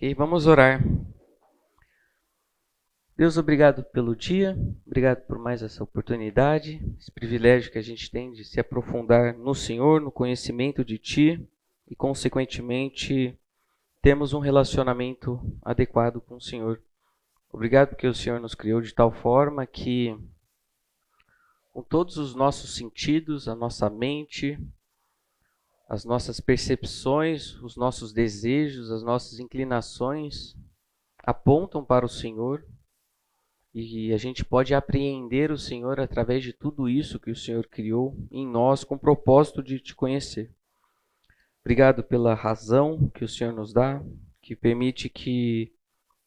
Ok, vamos orar. Deus, obrigado pelo dia, obrigado por mais essa oportunidade, esse privilégio que a gente tem de se aprofundar no Senhor, no conhecimento de Ti e, consequentemente, temos um relacionamento adequado com o Senhor. Obrigado porque o Senhor nos criou de tal forma que, com todos os nossos sentidos, a nossa mente, as nossas percepções, os nossos desejos, as nossas inclinações apontam para o Senhor. E a gente pode apreender o Senhor através de tudo isso que o Senhor criou em nós com o propósito de te conhecer. Obrigado pela razão que o Senhor nos dá, que permite que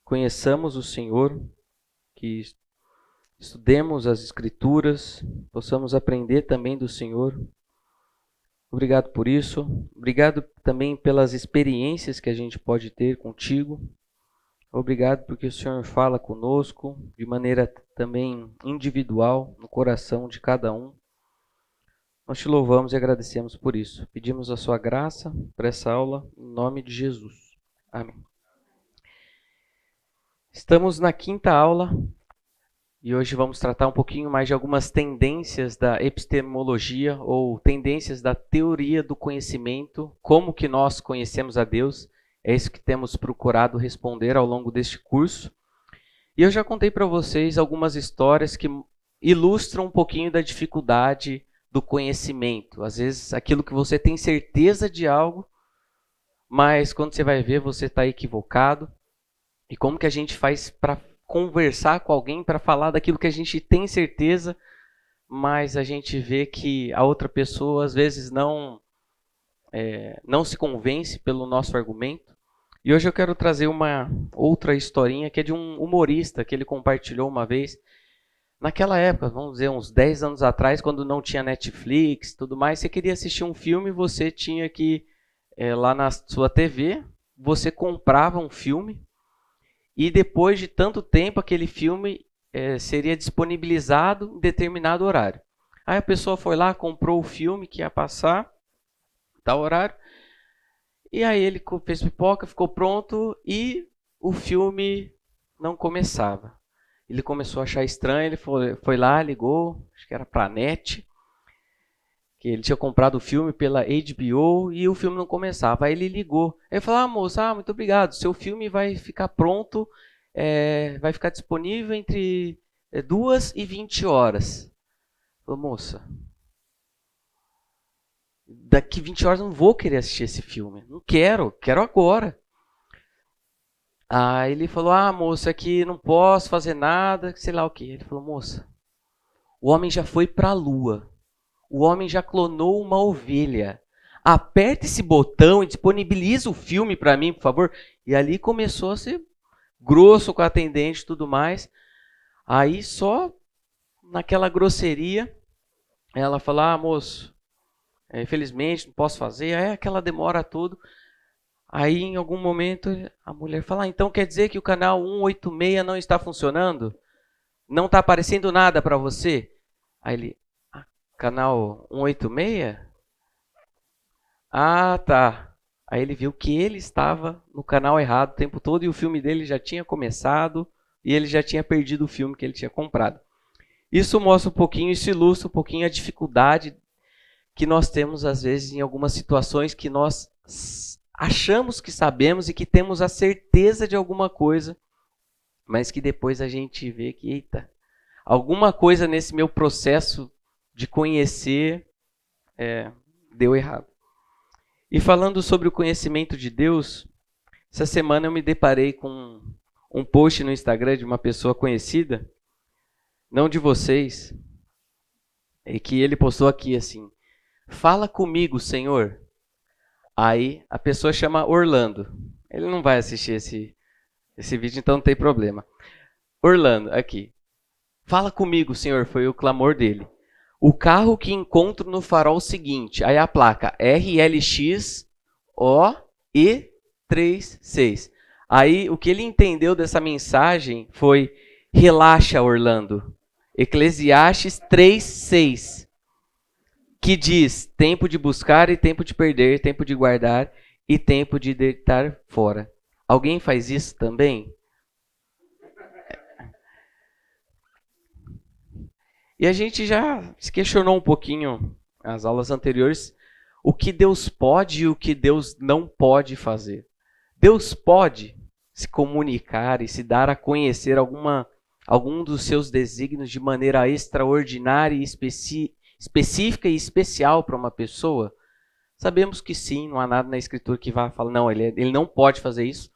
conheçamos o Senhor, que estudemos as Escrituras, possamos aprender também do Senhor. Obrigado por isso. Obrigado também pelas experiências que a gente pode ter contigo. Obrigado porque o Senhor fala conosco de maneira também individual, no coração de cada um. Nós te louvamos e agradecemos por isso. Pedimos a sua graça para essa aula, em nome de Jesus. Amém. Estamos na quinta aula e hoje vamos tratar um pouquinho mais de algumas tendências da epistemologia ou tendências da teoria do conhecimento, como que nós conhecemos a Deus. É isso que temos procurado responder ao longo deste curso. E eu já contei para vocês algumas histórias que ilustram um pouquinho da dificuldade do conhecimento. Às vezes, aquilo que você tem certeza de algo, mas quando você vai ver, você está equivocado. E como que a gente faz para conversar com alguém, para falar daquilo que a gente tem certeza, mas a gente vê que a outra pessoa, às vezes, não se convence pelo nosso argumento. E hoje eu quero trazer uma outra historinha que é de um humorista que ele compartilhou uma vez. Naquela época, vamos dizer, uns 10 anos atrás, quando não tinha Netflix e tudo mais, você queria assistir um filme, você tinha que, lá na sua TV, você comprava um filme e depois de tanto tempo aquele filme seria disponibilizado em determinado horário. Aí a pessoa foi lá, comprou o filme que ia passar, tal horário, e aí ele fez pipoca, ficou pronto e o filme não começava. Ele começou a achar estranho, ele foi lá, ligou, acho que era para a NET, que ele tinha comprado o filme pela HBO e o filme não começava. Aí ele ligou, aí ele falou, moça, muito obrigado, seu filme vai ficar pronto, vai ficar disponível entre 2 e 20 horas. Falou, moça, daqui 20 horas eu não vou querer assistir esse filme. Não quero agora. Aí ele falou, moça, aqui não posso fazer nada, sei lá o que. Ele falou, moça, o homem já foi para a lua. O homem já clonou uma ovelha. Aperta esse botão e disponibiliza o filme para mim, por favor. E ali começou a ser grosso com a atendente e tudo mais. Aí só naquela grosseria, ela falou, moço, infelizmente não posso fazer. Aí aquela demora tudo. Aí em algum momento a mulher fala, então quer dizer que o canal 186 não está funcionando? Não está aparecendo nada para você? Aí ele, canal 186? Tá. Aí ele viu que ele estava no canal errado o tempo todo e o filme dele já tinha começado e ele já tinha perdido o filme que ele tinha comprado. Isso mostra um pouquinho, isso ilustra um pouquinho a dificuldade que nós temos às vezes em algumas situações que nós achamos que sabemos e que temos a certeza de alguma coisa, mas que depois a gente vê que, eita, alguma coisa nesse meu processo de conhecer deu errado. E falando sobre o conhecimento de Deus, essa semana eu me deparei com um post no Instagram de uma pessoa conhecida, não de vocês, e que ele postou aqui assim, fala comigo, Senhor. Aí a pessoa chama Orlando. Ele não vai assistir esse vídeo, então não tem problema. Orlando, aqui. Fala comigo, Senhor, foi o clamor dele. O carro que encontro no farol seguinte. Aí a placa RLX OE36. Aí o que ele entendeu dessa mensagem foi, relaxa, Orlando. Eclesiastes 3:6. Que diz, tempo de buscar e tempo de perder, tempo de guardar e tempo de deitar fora. Alguém faz isso também? E a gente já se questionou um pouquinho nas aulas anteriores o que Deus pode e o que Deus não pode fazer. Deus pode se comunicar e se dar a conhecer algum dos seus desígnios de maneira extraordinária e específica e especial para uma pessoa? Sabemos que sim, não há nada na Escritura que vá falar, não, ele não pode fazer isso,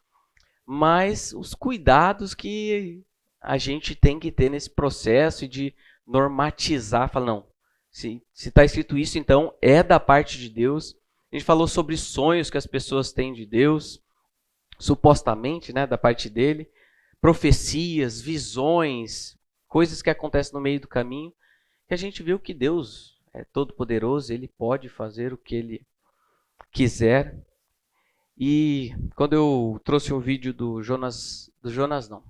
mas os cuidados que a gente tem que ter nesse processo de normatizar, falar, não, se está escrito isso, então é da parte de Deus. A gente falou sobre sonhos que as pessoas têm de Deus, supostamente, né, da parte dele, profecias, visões, coisas que acontecem no meio do caminho, que a gente viu que Deus é todo-poderoso, ele pode fazer o que ele quiser. E quando eu trouxe um vídeo do Jonas não,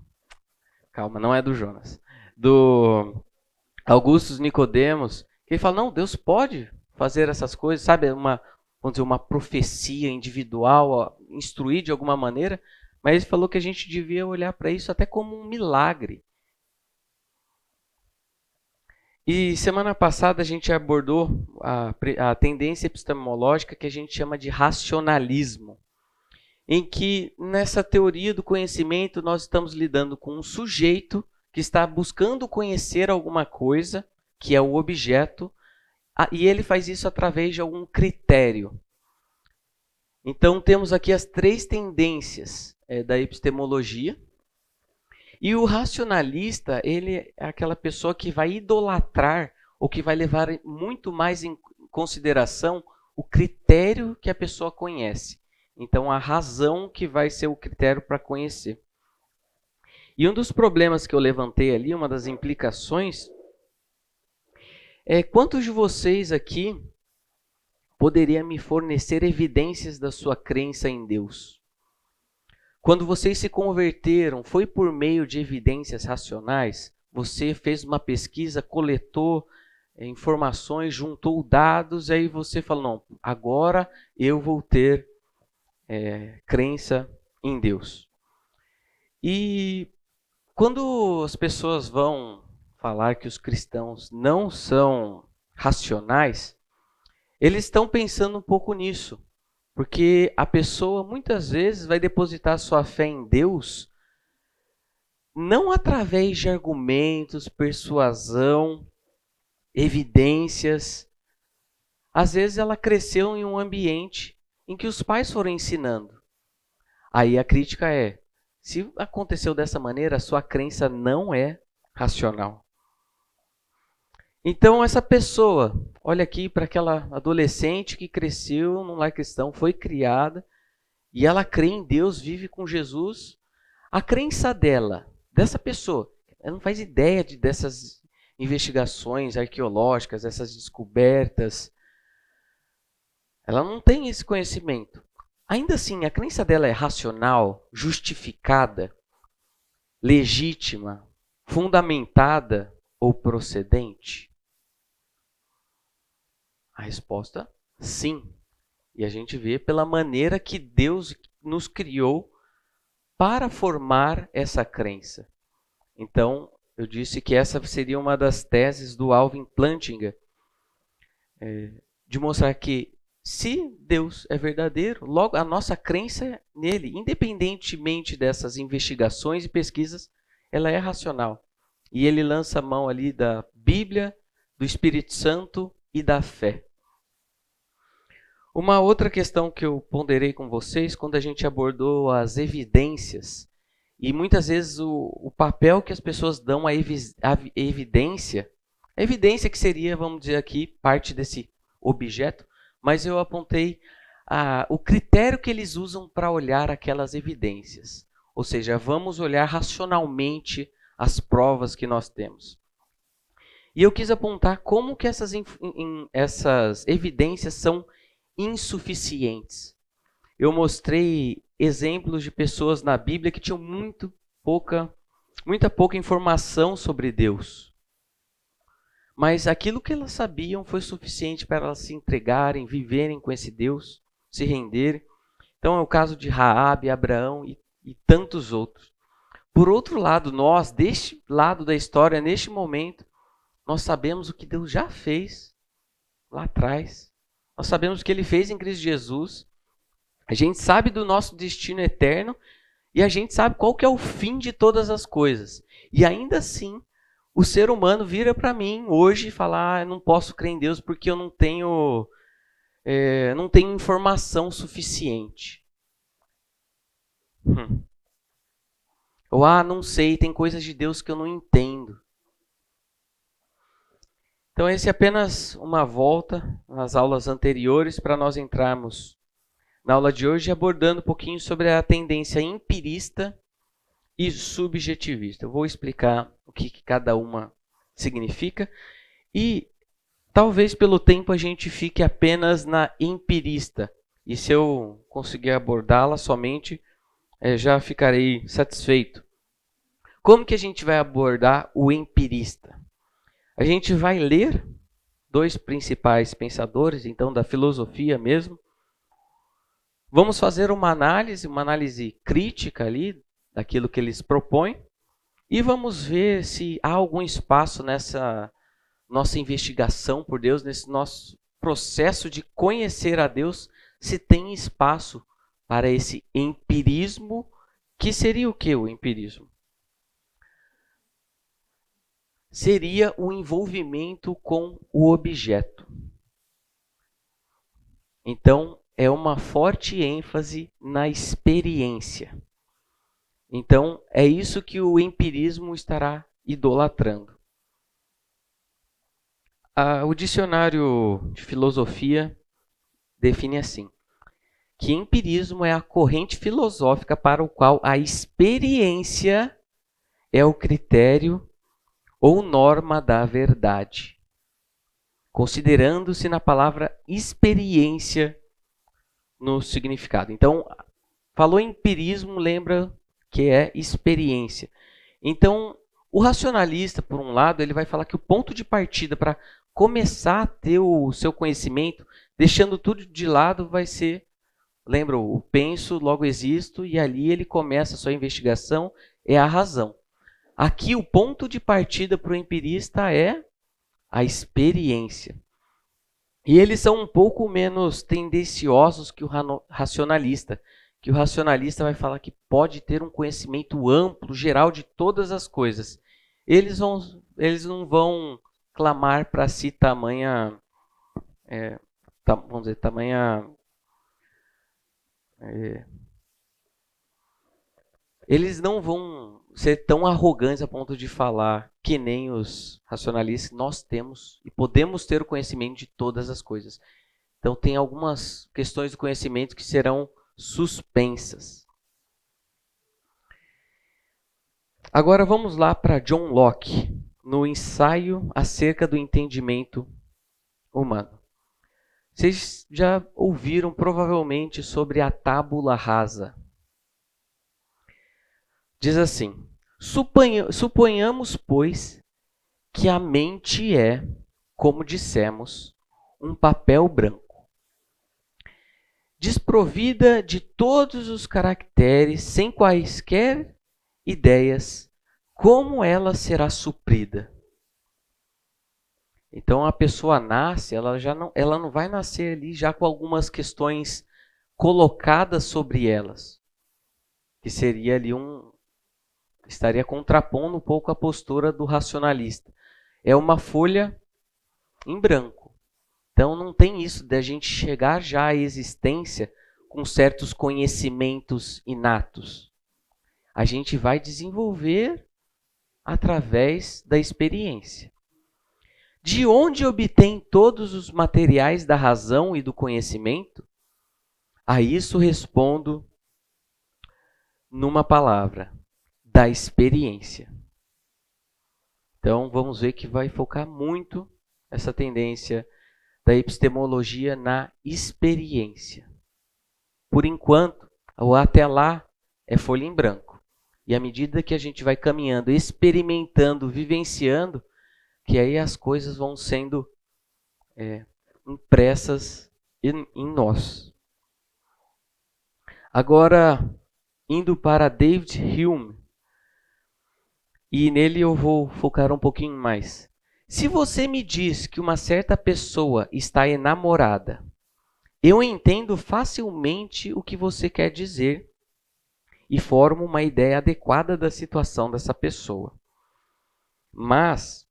calma, não é do Jonas, do Augustus Nicodemos, ele fala, não, Deus pode fazer essas coisas, sabe, vamos dizer, uma profecia individual, ó, instruir de alguma maneira, mas ele falou que a gente devia olhar para isso até como um milagre. E semana passada a gente abordou a tendência epistemológica que a gente chama de racionalismo, em que nessa teoria do conhecimento nós estamos lidando com um sujeito que está buscando conhecer alguma coisa, que é o objeto, e ele faz isso através de algum critério. Então temos aqui as três tendências da epistemologia. E o racionalista, ele é aquela pessoa que vai idolatrar ou que vai levar muito mais em consideração o critério que a pessoa conhece. Então, a razão que vai ser o critério para conhecer. E um dos problemas que eu levantei ali, uma das implicações, é quantos de vocês aqui poderiam me fornecer evidências da sua crença em Deus? Quando vocês se converteram, foi por meio de evidências racionais? Você fez uma pesquisa, coletou informações, juntou dados, aí você falou, não, agora eu vou ter crença em Deus. E quando as pessoas vão falar que os cristãos não são racionais, eles estão pensando um pouco nisso. Porque a pessoa muitas vezes vai depositar sua fé em Deus não através de argumentos, persuasão, evidências. Às vezes ela cresceu em um ambiente em que os pais foram ensinando. Aí a crítica é, se aconteceu dessa maneira, a sua crença não é racional. Então essa pessoa, olha aqui para aquela adolescente que cresceu num lar cristão, foi criada, e ela crê em Deus, vive com Jesus. A crença dessa pessoa, ela não faz ideia dessas investigações arqueológicas, essas descobertas. Ela não tem esse conhecimento. Ainda assim, a crença dela é racional, justificada, legítima, fundamentada ou procedente? A resposta, sim. E a gente vê pela maneira que Deus nos criou para formar essa crença. Então, eu disse que essa seria uma das teses do Alvin Plantinga, de mostrar que se Deus é verdadeiro, logo a nossa crença nele, independentemente dessas investigações e pesquisas, ela é racional. E ele lança a mão ali da Bíblia, do Espírito Santo e da fé. Uma outra questão que eu ponderei com vocês, quando a gente abordou as evidências, e muitas vezes o papel que as pessoas dão à evidência, a evidência que seria, vamos dizer aqui, parte desse objeto, mas eu apontei o critério que eles usam para olhar aquelas evidências. Ou seja, vamos olhar racionalmente as provas que nós temos. E eu quis apontar como que essas evidências são insuficientes. Eu mostrei exemplos de pessoas na Bíblia que tinham muita pouca informação sobre Deus. Mas aquilo que elas sabiam foi suficiente para elas se entregarem, viverem com esse Deus, se renderem. Então é o caso de Raabe, Abraão e tantos outros. Por outro lado, nós, deste lado da história, neste momento, nós sabemos o que Deus já fez lá atrás. Nós sabemos o que Ele fez em Cristo Jesus. A gente sabe do nosso destino eterno e a gente sabe qual que é o fim de todas as coisas. E ainda assim, o ser humano vira para mim hoje e fala: eu não posso crer em Deus porque eu não tenho informação suficiente. Ou, não sei, tem coisas de Deus que eu não entendo. Então, esse é apenas uma volta nas aulas anteriores para nós entrarmos na aula de hoje abordando um pouquinho sobre a tendência empirista e subjetivista. Eu vou explicar o que cada uma significa e talvez pelo tempo a gente fique apenas na empirista. E se eu conseguir abordá-la somente, já ficarei satisfeito. Como que a gente vai abordar o empirista? A gente vai ler dois principais pensadores, então da filosofia mesmo. Vamos fazer uma análise crítica ali daquilo que eles propõem e vamos ver se há algum espaço nessa nossa investigação por Deus, nesse nosso processo de conhecer a Deus, se tem espaço para esse empirismo, que seria o que o empirismo? Seria o envolvimento com o objeto. Então, é uma forte ênfase na experiência. Então, é isso que o empirismo estará idolatrando. O dicionário de filosofia define assim, que empirismo é a corrente filosófica para o qual a experiência é o critério ou norma da verdade, considerando-se na palavra experiência no significado. Então, falou empirismo, lembra que é experiência. Então, o racionalista, por um lado, ele vai falar que o ponto de partida para começar a ter o seu conhecimento, deixando tudo de lado, vai ser, lembra, o penso, logo existo, e ali ele começa a sua investigação, é a razão. Aqui o ponto de partida para o empirista é a experiência. E eles são um pouco menos tendenciosos que o racionalista, que o racionalista vai falar que pode ter um conhecimento amplo, geral de todas as coisas. Eles não vão clamar para si tamanha, eles não vão ser tão arrogantes a ponto de falar que nem os racionalistas, nós temos e podemos ter o conhecimento de todas as coisas. Então, tem algumas questões do conhecimento que serão suspensas. Agora vamos lá para John Locke, no ensaio acerca do entendimento humano. Vocês já ouviram provavelmente sobre a tábula rasa. Diz assim, suponhamos, pois, que a mente é, como dissemos, um papel branco, desprovida de todos os caracteres, sem quaisquer ideias, como ela será suprida? Então a pessoa nasce, ela não vai nascer ali já com algumas questões colocadas sobre elas, que seria ali estaria contrapondo um pouco a postura do racionalista. É uma folha em branco. Então não tem isso de a gente chegar já à existência com certos conhecimentos inatos. A gente vai desenvolver através da experiência. De onde obtém todos os materiais da razão e do conhecimento? A isso respondo numa palavra: da experiência. Então vamos ver que vai focar muito essa tendência da epistemologia na experiência. Por enquanto, ou até lá, é folha em branco. E à medida que a gente vai caminhando, experimentando, vivenciando, que aí as coisas vão sendo impressas em nós. Agora, indo para David Hume, e nele eu vou focar um pouquinho mais. Se você me diz que uma certa pessoa está enamorada, eu entendo facilmente o que você quer dizer e formo uma ideia adequada da situação dessa pessoa. Mas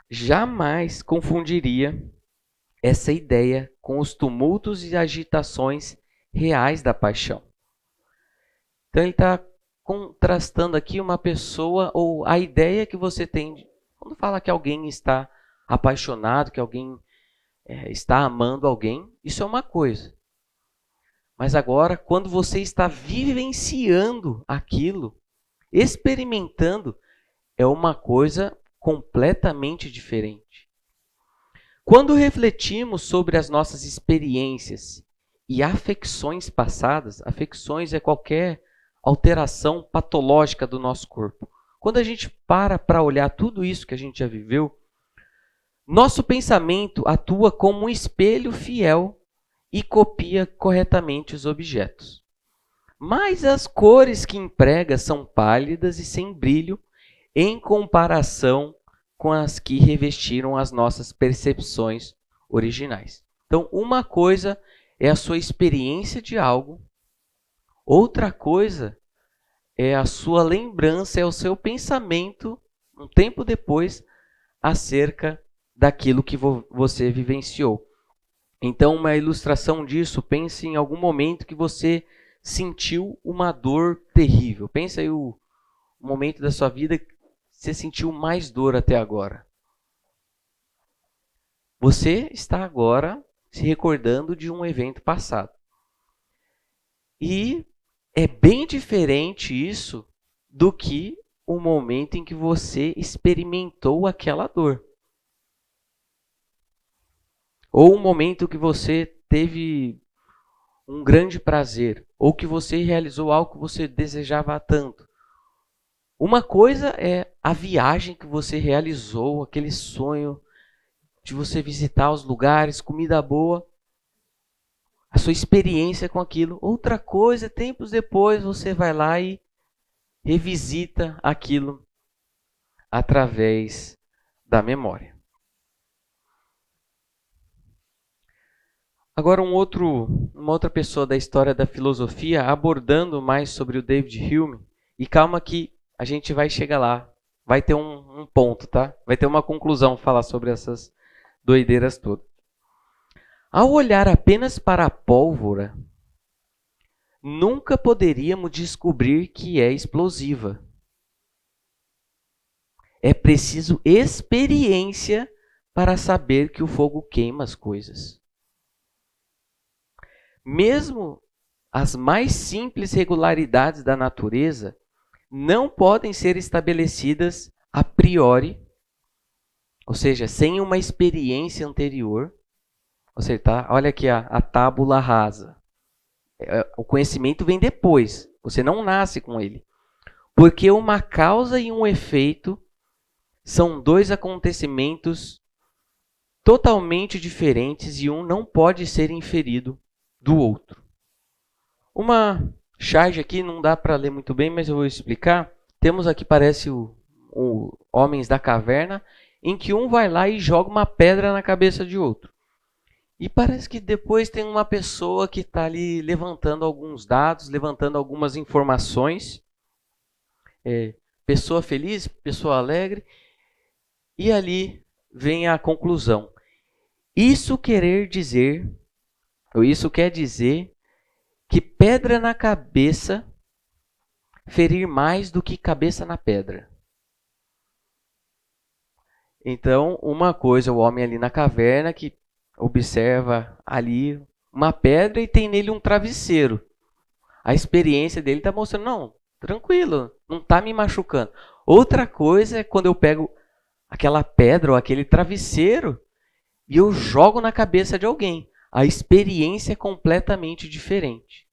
jamais confundiria essa ideia com os tumultos e agitações reais da paixão. Então ele está contrastando aqui uma pessoa ou a ideia que você tem quando fala que alguém está apaixonado, que alguém está amando alguém, isso é uma coisa. Mas agora, quando você está vivenciando aquilo, experimentando, é uma coisa completamente diferente. Quando refletimos sobre as nossas experiências e afecções passadas, afecções é qualquer alteração patológica do nosso corpo. Quando a gente para olhar tudo isso que a gente já viveu, nosso pensamento atua como um espelho fiel e copia corretamente os objetos. Mas as cores que emprega são pálidas e sem brilho em comparação com as que revestiram as nossas percepções originais. Então, uma coisa é a sua experiência de algo, outra coisa é a sua lembrança, é o seu pensamento, um tempo depois, acerca daquilo que você vivenciou. Então, uma ilustração disso, pense em algum momento que você sentiu uma dor terrível. Pensa aí o momento da sua vida que você sentiu mais dor até agora. Você está agora se recordando de um evento passado. E é bem diferente isso do que o momento em que você experimentou aquela dor. Ou o momento que você teve um grande prazer, ou que você realizou algo que você desejava tanto. Uma coisa é a viagem que você realizou, aquele sonho de você visitar os lugares, comida boa, a sua experiência com aquilo. Outra coisa, tempos depois, você vai lá e revisita aquilo através da memória. Agora uma outra pessoa da história da filosofia abordando mais sobre o David Hume, e calma que a gente vai chegar lá, vai ter um ponto, tá? Vai ter uma conclusão falar sobre essas doideiras todas. Ao olhar apenas para a pólvora, nunca poderíamos descobrir que é explosiva. É preciso experiência para saber que o fogo queima as coisas. Mesmo as mais simples regularidades da natureza não podem ser estabelecidas a priori, ou seja, sem uma experiência anterior. Ou seja, tá? Olha aqui a tábula rasa. O conhecimento vem depois, você não nasce com ele. Porque uma causa e um efeito são dois acontecimentos totalmente diferentes e um não pode ser inferido do outro. Uma charge aqui não dá para ler muito bem, mas eu vou explicar. Temos aqui, parece o Homens da Caverna, em que um vai lá e joga uma pedra na cabeça de outro. E parece que depois tem uma pessoa que está ali levantando alguns dados, levantando algumas informações. Pessoa feliz, pessoa alegre. E ali vem a conclusão. Isso quer dizer que pedra na cabeça ferir mais do que cabeça na pedra. Então, uma coisa, o homem ali na caverna que observa ali uma pedra e tem nele um travesseiro. A experiência dele está mostrando, não, tranquilo, não está me machucando. Outra coisa é quando eu pego aquela pedra ou aquele travesseiro e eu jogo na cabeça de alguém. A experiência é completamente diferente.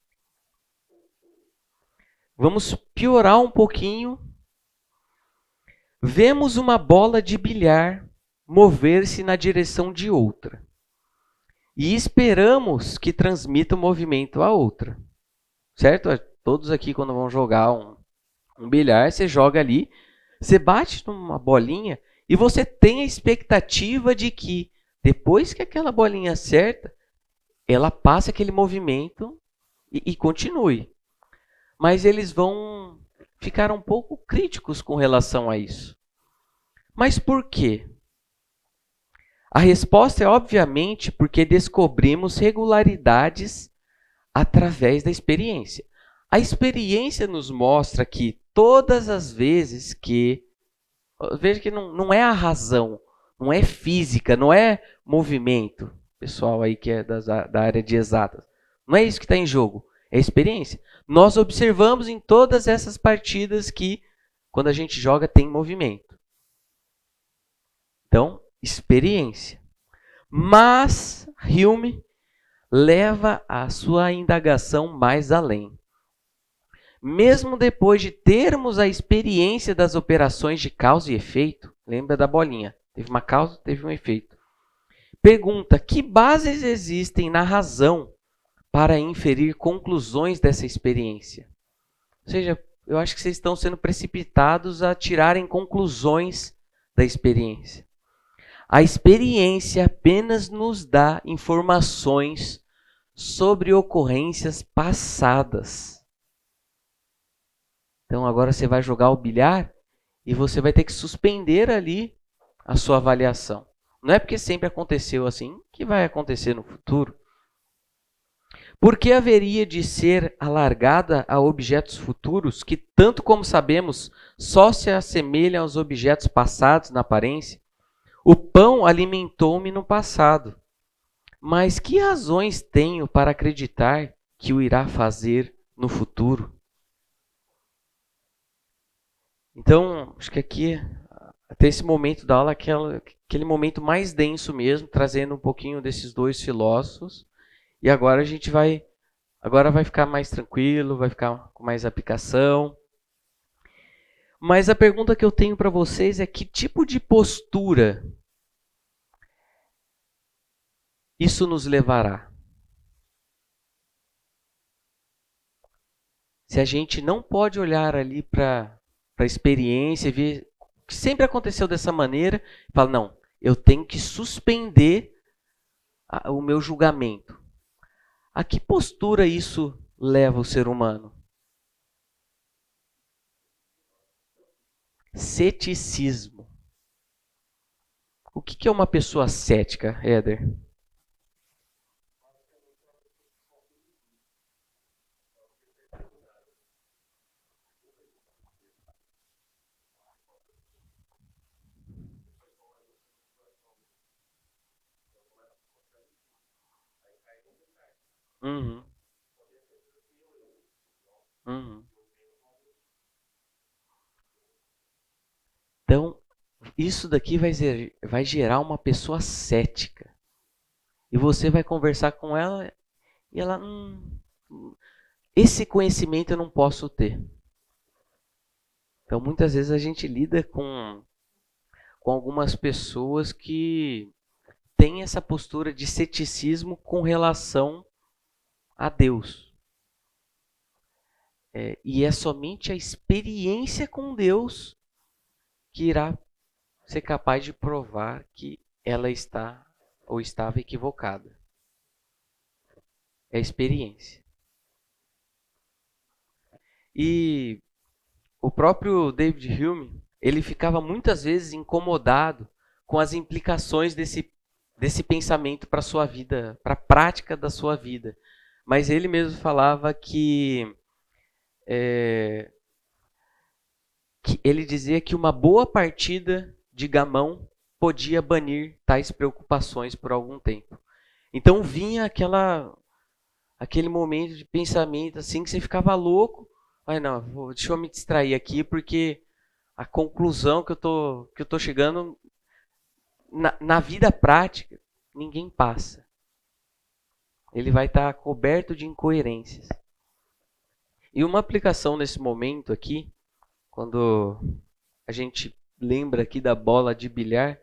Vamos piorar um pouquinho. Vemos uma bola de bilhar mover-se na direção de outra. E esperamos que transmita o movimento a outra. Certo? Todos aqui, quando vão jogar um bilhar, você joga ali, você bate numa bolinha e você tem a expectativa de que, depois que aquela bolinha acerta, ela passe aquele movimento e continue. Mas eles vão ficar um pouco críticos com relação a isso. Mas por quê? A resposta é, obviamente, porque descobrimos regularidades através da experiência. A experiência nos mostra que todas as vezes que... Veja que não é a razão, não é física, não é movimento. Pessoal aí que é da área de exatas. Não é isso que está em jogo, é experiência. Nós observamos em todas essas partidas que, quando a gente joga, tem movimento. Então, experiência. Mas Hume leva a sua indagação mais além. Mesmo depois de termos a experiência das operações de causa e efeito, lembra da bolinha, teve uma causa, teve um efeito. Pergunta: que bases existem na razão para inferir conclusões dessa experiência? Ou seja, eu acho que vocês estão sendo precipitados a tirarem conclusões da experiência. A experiência apenas nos dá informações sobre ocorrências passadas. Então agora você vai jogar o bilhar e você vai ter que suspender ali a sua avaliação. Não é porque sempre aconteceu assim que vai acontecer no futuro. Por que haveria de ser alargada a objetos futuros que, tanto como sabemos, só se assemelham aos objetos passados na aparência? O pão alimentou-me no passado, mas que razões tenho para acreditar que o irá fazer no futuro? Então, acho que aqui, até esse momento da aula, aquele momento mais denso mesmo, trazendo um pouquinho desses dois filósofos. E agora a gente vai ficar mais tranquilo, vai ficar com mais aplicação. Mas a pergunta que eu tenho para vocês é: que tipo de postura isso nos levará? Se a gente não pode olhar ali para a experiência e ver que sempre aconteceu dessa maneira, fala: não, eu tenho que suspender o meu julgamento. A que postura isso leva o ser humano? Ceticismo. O que é uma pessoa cética, Éder? Uhum. Uhum. Então, isso daqui vai gerar uma pessoa cética. E você vai conversar com ela e ela... esse conhecimento eu não posso ter. Então, muitas vezes a gente lida com algumas pessoas que têm essa postura de ceticismo com relação a Deus. E é somente a experiência com Deus que irá ser capaz de provar que ela está ou estava equivocada. É a experiência. E o próprio David Hume, ele ficava muitas vezes incomodado com as implicações desse pensamento para a sua vida, para a prática da sua vida. Mas ele mesmo falava que ele dizia que uma boa partida de gamão podia banir tais preocupações por algum tempo. Então vinha aquele momento de pensamento assim que você ficava louco. Não, deixa eu me distrair aqui porque a conclusão que eu tô chegando na vida prática, ninguém passa. Ele vai estar coberto de incoerências. E uma aplicação nesse momento aqui, quando a gente lembra aqui da bola de bilhar,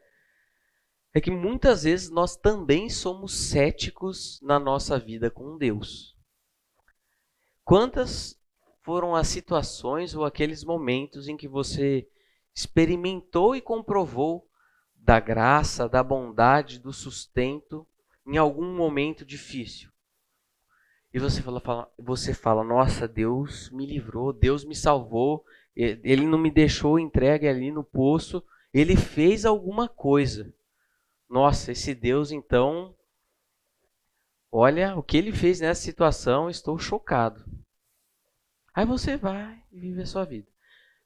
é que muitas vezes nós também somos céticos na nossa vida com Deus. Quantas foram as situações ou aqueles momentos em que você experimentou e comprovou da graça, da bondade, do sustento em algum momento difícil. E você fala, nossa, Deus me livrou, Deus me salvou, Ele não me deixou entregue ali no poço, Ele fez alguma coisa. Nossa, esse Deus então, olha o que Ele fez nessa situação, estou chocado. Aí você vai e vive a sua vida.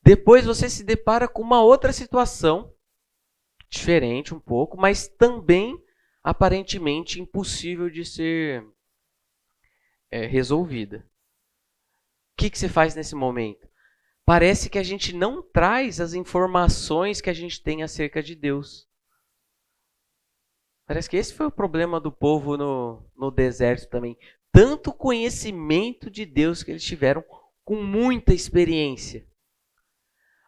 Depois você se depara com uma outra situação, diferente um pouco, mas também aparentemente impossível de ser resolvida. O que você faz nesse momento? Parece que a gente não traz as informações que a gente tem acerca de Deus. Parece que esse foi o problema do povo no deserto também. Tanto conhecimento de Deus que eles tiveram, com muita experiência.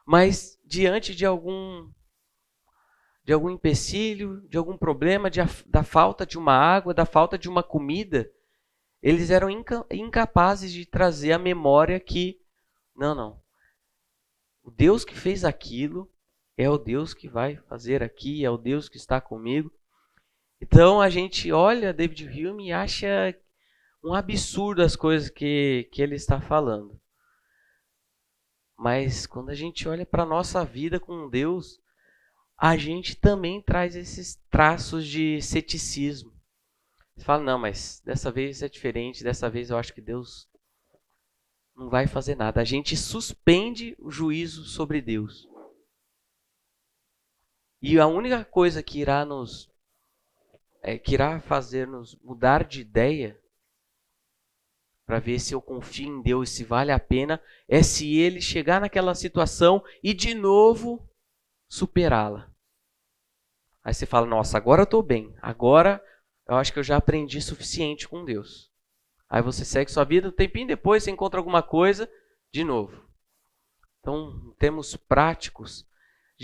Mas diante de algum empecilho, de algum problema, da falta de uma água, da falta de uma comida, eles eram incapazes de trazer à memória que, não, o Deus que fez aquilo é o Deus que vai fazer aqui, é o Deus que está comigo. Então a gente olha David Hume e acha um absurdo as coisas que ele está falando. Mas quando a gente olha para a nossa vida com Deus, a gente também traz esses traços de ceticismo. Você fala, não, mas dessa vez é diferente, dessa vez eu acho que Deus não vai fazer nada. A gente suspende o juízo sobre Deus. E a única coisa que irá fazer-nos mudar de ideia, para ver se eu confio em Deus, se vale a pena, é se Ele chegar naquela situação e de novo superá-la. Aí você fala, nossa, agora eu estou bem, agora eu acho que eu já aprendi suficiente com Deus. Aí você segue sua vida, um tempinho depois você encontra alguma coisa, de novo. Então, temos práticos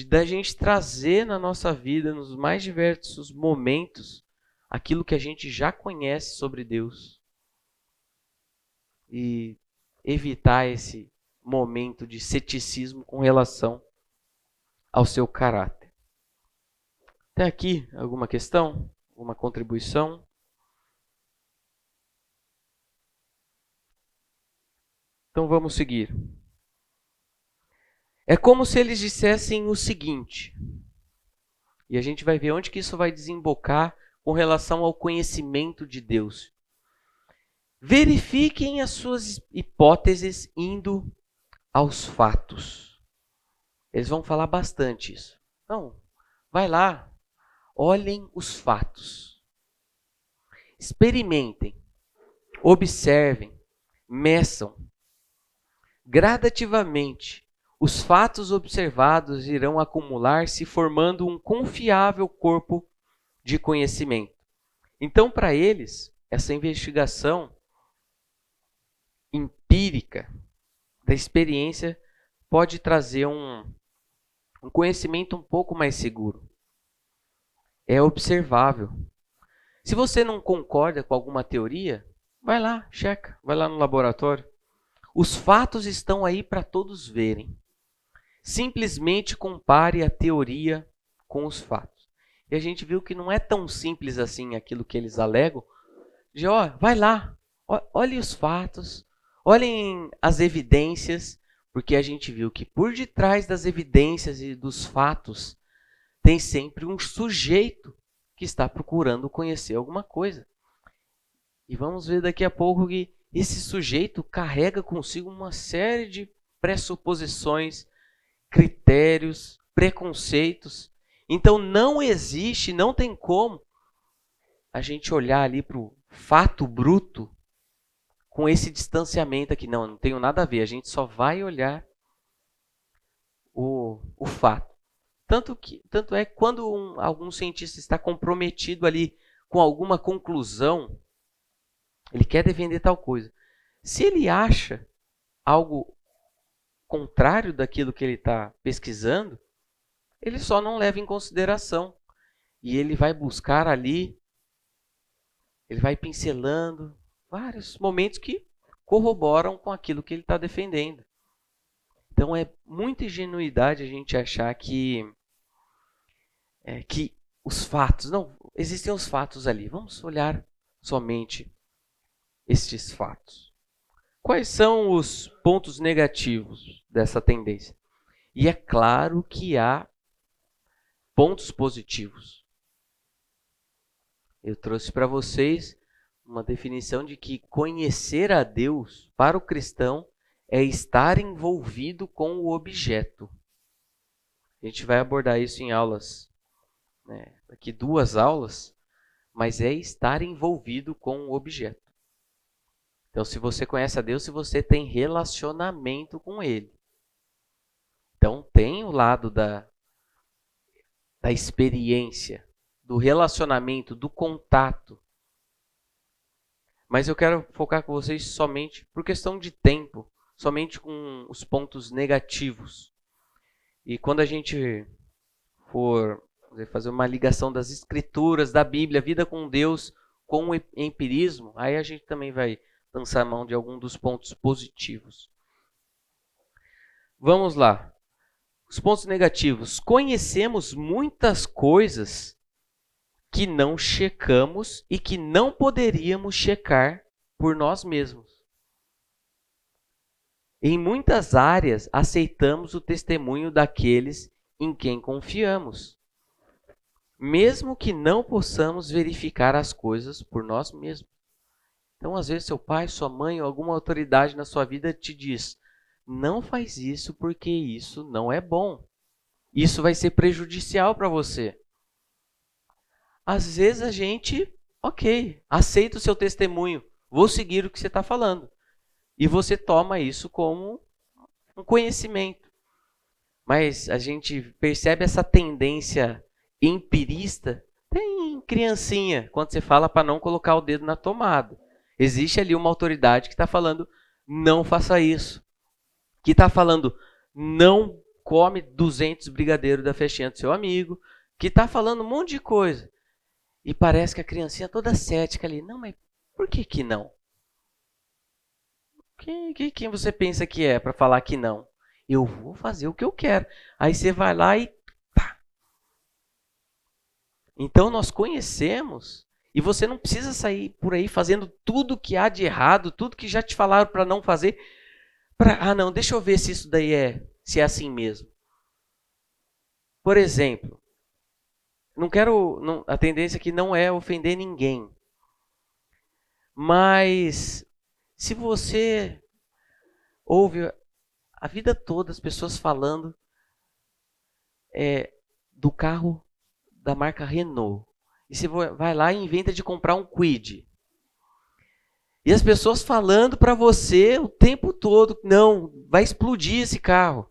da gente trazer na nossa vida, nos mais diversos momentos, aquilo que a gente já conhece sobre Deus. E evitar esse momento de ceticismo com relação ao seu caráter. Até aqui, alguma questão? Alguma contribuição? Então vamos seguir. É como se eles dissessem o seguinte, e a gente vai ver onde que isso vai desembocar com relação ao conhecimento de Deus. Verifiquem as suas hipóteses indo aos fatos. Eles vão falar bastante isso. Então, vai lá, olhem os fatos. Experimentem, observem, meçam. Gradativamente, os fatos observados irão acumular-se formando um confiável corpo de conhecimento. Então, para eles, essa investigação empírica da experiência pode trazer um conhecimento um pouco mais seguro. É observável. Se você não concorda com alguma teoria, vai lá, checa, vai lá no laboratório. Os fatos estão aí para todos verem. Simplesmente compare a teoria com os fatos. E a gente viu que não é tão simples assim aquilo que eles alegam. Vai lá, olhe os fatos, olhem as evidências, porque a gente viu que por detrás das evidências e dos fatos tem sempre um sujeito que está procurando conhecer alguma coisa. E vamos ver daqui a pouco que esse sujeito carrega consigo uma série de pressuposições, critérios, preconceitos. Então não existe, não tem como a gente olhar ali para o fato bruto com esse distanciamento aqui. Não tenho nada a ver, a gente só vai olhar o fato. Tanto é que quando algum cientista está comprometido ali com alguma conclusão, ele quer defender tal coisa. Se ele acha algo contrário daquilo que ele está pesquisando, ele só não leva em consideração. E ele vai buscar ali, ele vai pincelando vários momentos que corroboram com aquilo que ele está defendendo. Então é muita ingenuidade a gente achar que os fatos, não, existem os fatos ali. Vamos olhar somente estes fatos. Quais são os pontos negativos dessa tendência? E é claro que há pontos positivos. Eu trouxe para vocês uma definição de que conhecer a Deus para o cristão é estar envolvido com o objeto. A gente vai abordar isso em aulas, aqui 2 aulas, mas é estar envolvido com o objeto. Então, se você conhece a Deus, se você tem relacionamento com Ele. Então, tem o lado da experiência, do relacionamento, do contato. Mas eu quero focar com vocês somente, por questão de tempo, somente com os pontos negativos. E quando a gente for fazer uma ligação das escrituras, da Bíblia, a vida com Deus, com o empirismo, aí a gente também vai lançar mão de algum dos pontos positivos. Vamos lá. Os pontos negativos. Conhecemos muitas coisas que não checamos e que não poderíamos checar por nós mesmos. Em muitas áreas, aceitamos o testemunho daqueles em quem confiamos, mesmo que não possamos verificar as coisas por nós mesmos. Então, às vezes, seu pai, sua mãe ou alguma autoridade na sua vida te diz: não faz isso porque isso não é bom. Isso vai ser prejudicial para você. Às vezes a gente, aceita o seu testemunho, vou seguir o que você está falando. E você toma isso como um conhecimento. Mas a gente percebe essa tendência empirista, tem criancinha, quando você fala para não colocar o dedo na tomada. Existe ali uma autoridade que está falando, não faça isso. Que está falando, não come 200 brigadeiros da festinha do seu amigo. Que está falando um monte de coisa. E parece que a criancinha toda cética ali. Não, mas por que não? Quem você pensa que é para falar que não? Eu vou fazer o que eu quero. Aí você vai lá e pá. Então nós conhecemos. E você não precisa sair por aí fazendo tudo que há de errado, tudo que já te falaram para não fazer. Não, deixa eu ver se isso daí se é assim mesmo. Por exemplo, a tendência aqui não é ofender ninguém. Mas se você ouve a vida toda as pessoas falando do carro da marca Renault, e você vai lá e inventa de comprar um Kwid. E as pessoas falando para você o tempo todo, não, vai explodir esse carro.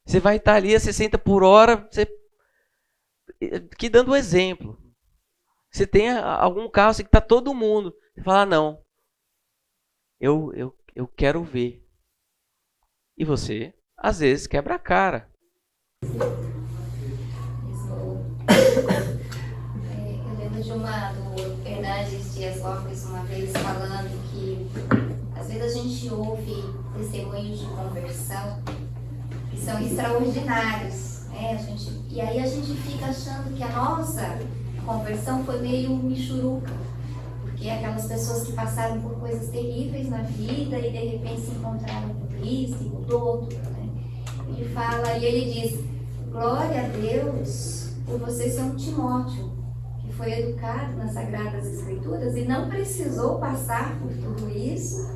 Você vai estar ali a 60 por hora, aqui dando um exemplo. Você tem algum carro assim, que está todo mundo. Você fala, não, eu quero ver. E você, às vezes, quebra a cara. Eu lembro do Hernandes Dias Lopes uma vez falando que às vezes a gente ouve testemunhos de conversão que são extraordinários, né? E aí a gente fica achando que a nossa conversão foi meio michuruca, porque aquelas pessoas que passaram por coisas terríveis na vida e de repente se encontraram com Cristo e mudou tudo, né? Ele fala, e ele diz: glória a Deus por você ser um Timóteo, que foi educado nas Sagradas Escrituras e não precisou passar por tudo isso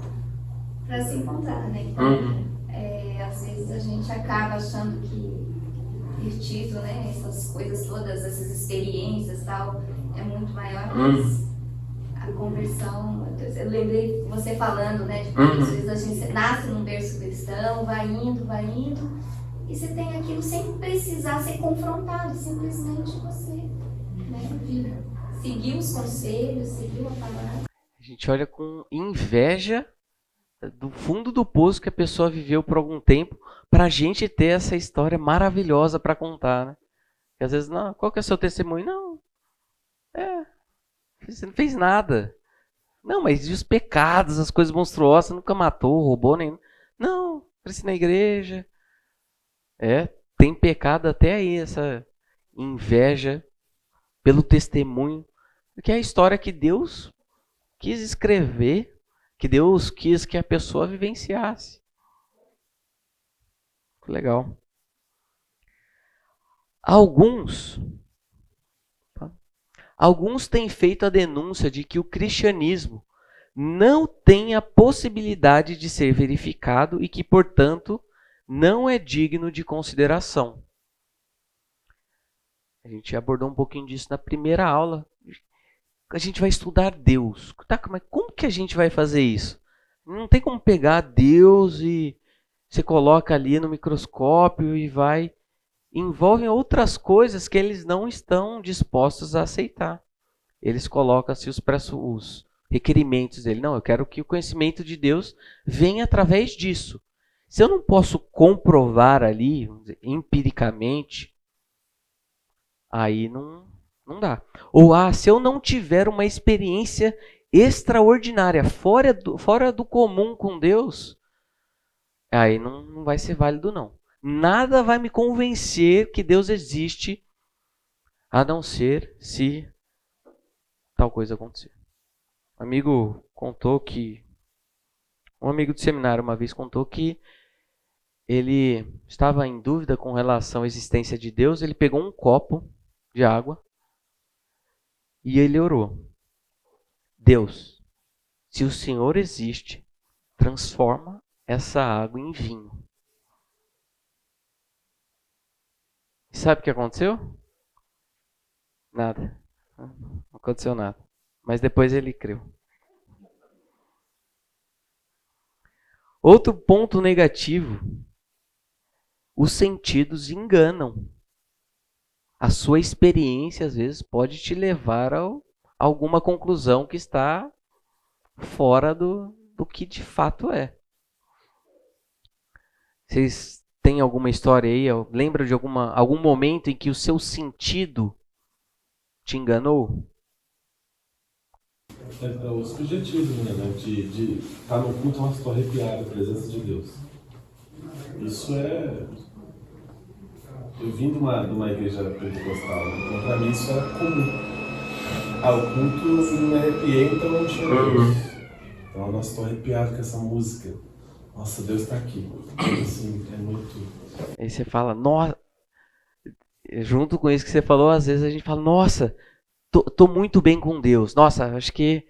para se encontrar, né? Então, às vezes a gente acaba achando que virtido, né? Essas coisas todas, essas experiências e tal, é muito maior, mas a conversão, eu lembrei você falando, né? De que às vezes a gente nasce num berço cristão, vai indo, e você tem aquilo sem precisar ser confrontado, simplesmente você, né, seguiu os conselhos, seguiu a palavra. A gente olha com inveja do fundo do poço que a pessoa viveu por algum tempo, para a gente ter essa história maravilhosa para contar, né? E às vezes, não, qual que é o seu testemunho? Não, você não fez nada. Não, mas e os pecados, as coisas monstruosas? Nunca matou, roubou, nem... Não, cresci na igreja. Tem pecado até aí, essa inveja pelo testemunho. Porque é a história que Deus quis escrever, que Deus quis que a pessoa vivenciasse. Legal. Alguns têm feito a denúncia de que o cristianismo não tem a possibilidade de ser verificado e que, portanto, não é digno de consideração. A gente abordou um pouquinho disso na primeira aula. A gente vai estudar Deus. Tá, mas como que a gente vai fazer isso? Não tem como pegar Deus e você coloca ali no microscópio e vai... Envolvem outras coisas que eles não estão dispostos a aceitar. Eles colocam-se os requerimentos dele. Não, eu quero que o conhecimento de Deus venha através disso. Se eu não posso comprovar ali, vamos dizer, empiricamente, aí não dá. Ou se eu não tiver uma experiência extraordinária, fora do comum com Deus, aí não vai ser válido não. Nada vai me convencer que Deus existe, a não ser se tal coisa acontecer. Um amigo do seminário uma vez contou que ele estava em dúvida com relação à existência de Deus. Ele pegou um copo de água e ele orou: Deus, se o Senhor existe, transforma essa água em vinho. E sabe o que aconteceu? Nada. Não aconteceu nada. Mas depois ele creu. Outro ponto negativo: os sentidos enganam. A sua experiência, às vezes, pode te levar a alguma conclusão que está fora do que de fato é. Vocês têm alguma história aí? Lembra de algum momento em que o seu sentido te enganou? O subjetivo, né? De estar no culto, nossa, estou arrepiado, a presença de Deus. Isso é... Eu vim de uma igreja pentecostal, né? Então para mim isso era comum. O culto eu me arrepiei, então não tinha Deus. Então, nossa, estou arrepiado com essa música. Nossa, Deus está aqui. Assim, é muito... Aí você fala, nossa... Junto com isso que você falou, às vezes a gente fala, nossa, tô muito bem com Deus. Nossa, acho que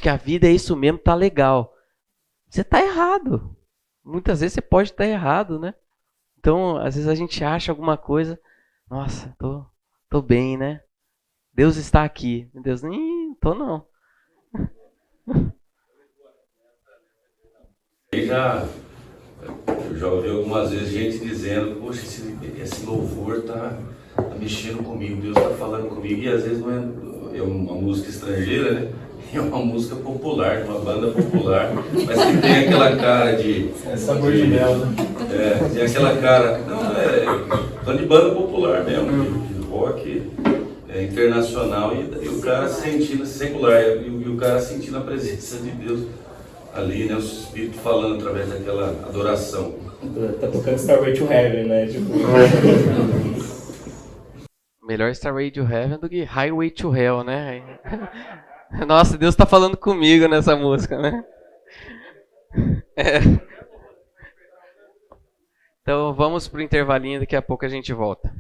a vida é isso mesmo, tá legal. Você tá errado. Muitas vezes você pode estar errado, né? Então, às vezes a gente acha alguma coisa, nossa, tô bem, né? Deus está aqui. Deus, tô não. Eu já ouvi algumas vezes gente dizendo, poxa, esse louvor tá mexendo comigo, Deus tá falando comigo, e às vezes não é uma música estrangeira, né? É uma música popular, de uma banda popular, mas que tem aquela cara de... É sabor de mel, né? Tem aquela cara... Não, tá de banda popular mesmo, de rock internacional, e o cara sentindo, secular, e o cara sentindo a presença de Deus ali, né? O Espírito falando através daquela adoração. Tá tocando Starway to Heaven, né? Tipo... Melhor Starway to Heaven do que Highway to Hell, né? Nossa, Deus está falando comigo nessa música, né? Então vamos pro intervalinho, daqui a pouco a gente volta.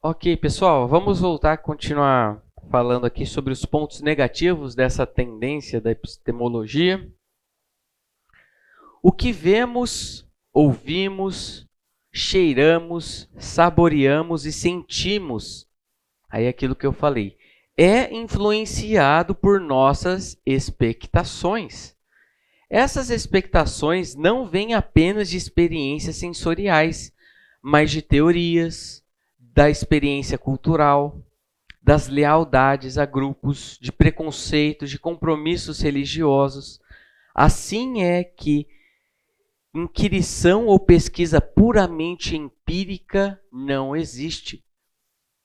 Ok, pessoal, vamos voltar a continuar falando aqui sobre os pontos negativos dessa tendência da epistemologia. O que vemos, ouvimos, cheiramos, saboreamos e sentimos, aí é aquilo que eu falei, é influenciado por nossas expectações. Essas expectações não vêm apenas de experiências sensoriais, mas de teorias, da experiência cultural, das lealdades a grupos, de preconceitos, de compromissos religiosos. Assim é que inquirição ou pesquisa puramente empírica não existe.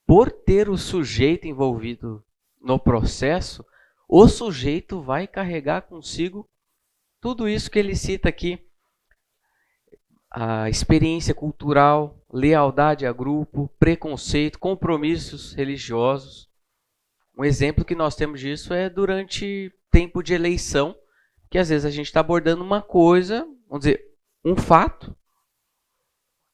Por ter o sujeito envolvido no processo, o sujeito vai carregar consigo tudo isso que ele cita aqui. A experiência cultural, lealdade a grupo, preconceito, compromissos religiosos. Um exemplo que nós temos disso é durante tempo de eleição, que às vezes a gente está abordando uma coisa, vamos dizer, um fato,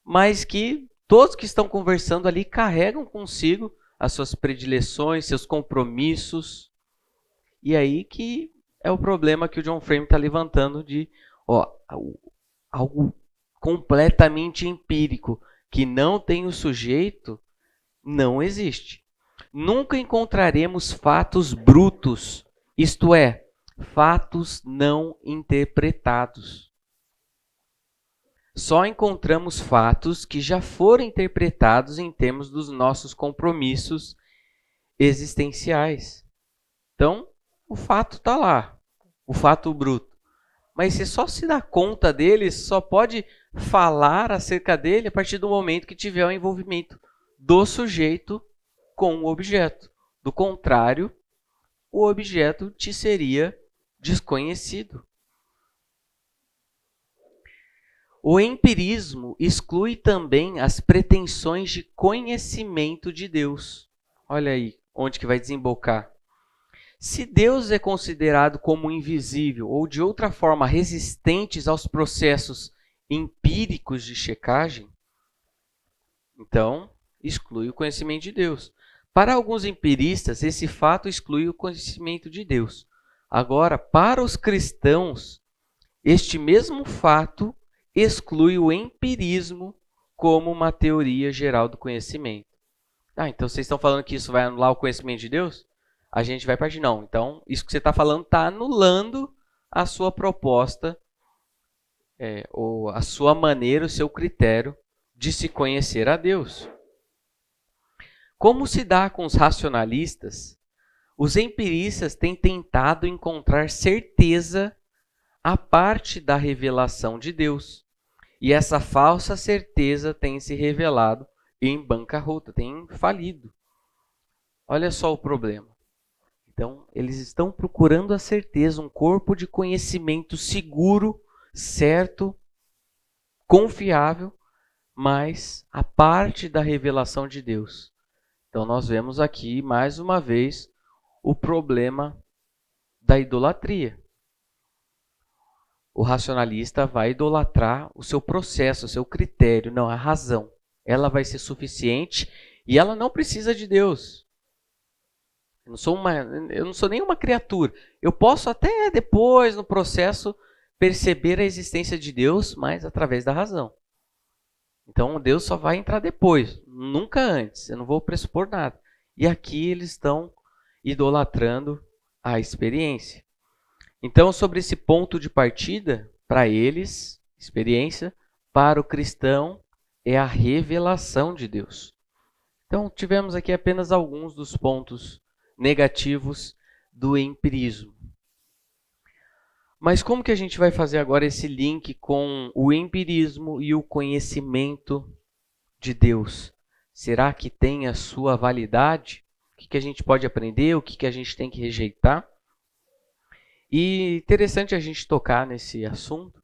mas que todos que estão conversando ali carregam consigo as suas predileções, seus compromissos. E aí que é o problema que o John Frame está levantando de algo completamente empírico, que não tem o sujeito, não existe. Nunca encontraremos fatos brutos, isto é, fatos não interpretados. Só encontramos fatos que já foram interpretados em termos dos nossos compromissos existenciais. Então, o fato está lá, o fato bruto. Mas você só se dá conta dele, só pode falar acerca dele a partir do momento que tiver o envolvimento do sujeito com o objeto. Do contrário, o objeto te seria desconhecido. O empirismo exclui também as pretensões de conhecimento de Deus. Olha aí onde que vai desembocar. Se Deus é considerado como invisível ou de outra forma resistentes aos processos empíricos de checagem, então exclui o conhecimento de Deus. Para alguns empiristas, esse fato exclui o conhecimento de Deus. Agora, para os cristãos, este mesmo fato exclui o empirismo como uma teoria geral do conhecimento. Então vocês estão falando que isso vai anular o conhecimento de Deus? A gente vai partir, não. Então, isso que você está falando está anulando a sua proposta, ou a sua maneira, o seu critério de se conhecer a Deus. Como se dá com os racionalistas, os empiristas têm tentado encontrar certeza à parte da revelação de Deus. E essa falsa certeza tem se revelado em bancarrota, tem falido. Olha só o problema. Então, eles estão procurando a certeza, um corpo de conhecimento seguro, certo, confiável, mas a parte da revelação de Deus. Então, nós vemos aqui, mais uma vez, o problema da idolatria. O racionalista vai idolatrar o seu processo, o seu critério, não a razão. Ela vai ser suficiente e ela não precisa de Deus. Eu não sou nenhuma criatura. Eu posso até depois, no processo, perceber a existência de Deus, mas através da razão. Então, Deus só vai entrar depois, nunca antes. Eu não vou pressupor nada. E aqui eles estão idolatrando a experiência. Então, sobre esse ponto de partida, para eles, experiência, para o cristão, é a revelação de Deus. Então, tivemos aqui apenas alguns dos pontos negativos do empirismo. Mas como que a gente vai fazer agora esse link com o empirismo e o conhecimento de Deus? Será que tem a sua validade? O que a gente pode aprender? O que a gente tem que rejeitar? E interessante a gente tocar nesse assunto,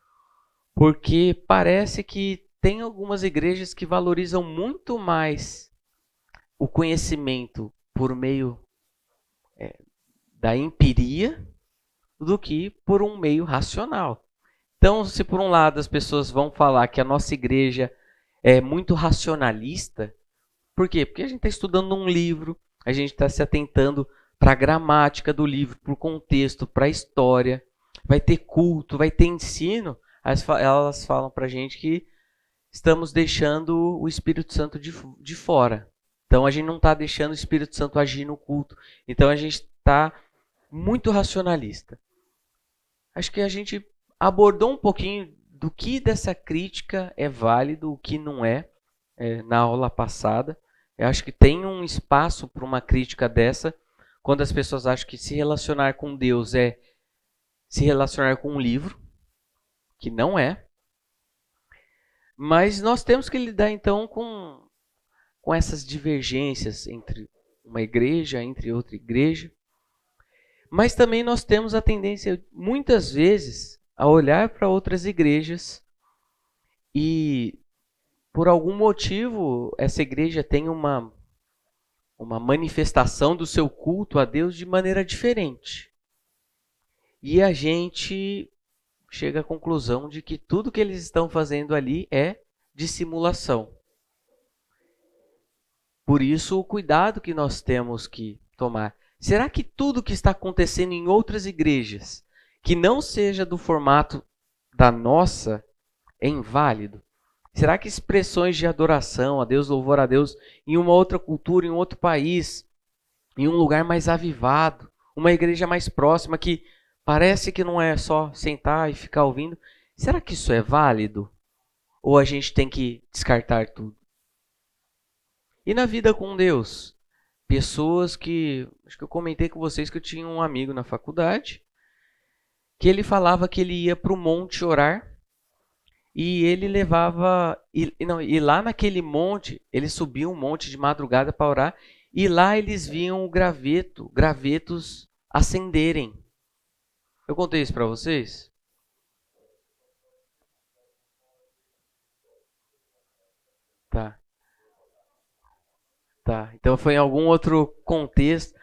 porque parece que tem algumas igrejas que valorizam muito mais o conhecimento por meio da empiria do que por um meio racional. Então, se por um lado as pessoas vão falar que a nossa igreja é muito racionalista, por quê? Porque a gente está estudando um livro, a gente está se atentando para a gramática do livro, para o contexto, para a história, vai ter culto, vai ter ensino. Elas falam para a gente que estamos deixando o Espírito Santo de fora. Então, a gente não está deixando o Espírito Santo agir no culto. Então, a gente está muito racionalista. Acho que a gente abordou um pouquinho do que dessa crítica é válido, o que não é, na aula passada. Eu acho que tem um espaço para uma crítica dessa, quando as pessoas acham que se relacionar com Deus é se relacionar com um livro, que não é. Mas nós temos que lidar, então, com essas divergências entre uma igreja, entre outra igreja. Mas também nós temos a tendência, muitas vezes, a olhar para outras igrejas e, por algum motivo, essa igreja tem uma manifestação do seu culto a Deus de maneira diferente. E a gente chega à conclusão de que tudo que eles estão fazendo ali é dissimulação. Por isso, o cuidado que nós temos que tomar. Será que tudo que está acontecendo em outras igrejas, que não seja do formato da nossa, é inválido? Será que expressões de adoração a Deus, louvor a Deus, em uma outra cultura, em um outro país, em um lugar mais avivado, uma igreja mais próxima, que parece que não é só sentar e ficar ouvindo, será que isso é válido? Ou a gente tem que descartar tudo? E na vida com Deus? Pessoas que... Acho que eu comentei com vocês que eu tinha um amigo na faculdade, que ele falava que ele ia para o monte orar, e ele levava... E lá naquele monte, ele subia um monte de madrugada para orar, e lá eles viam o gravetos acenderem. Eu contei isso para vocês? Tá. Tá, então foi em algum outro contexto.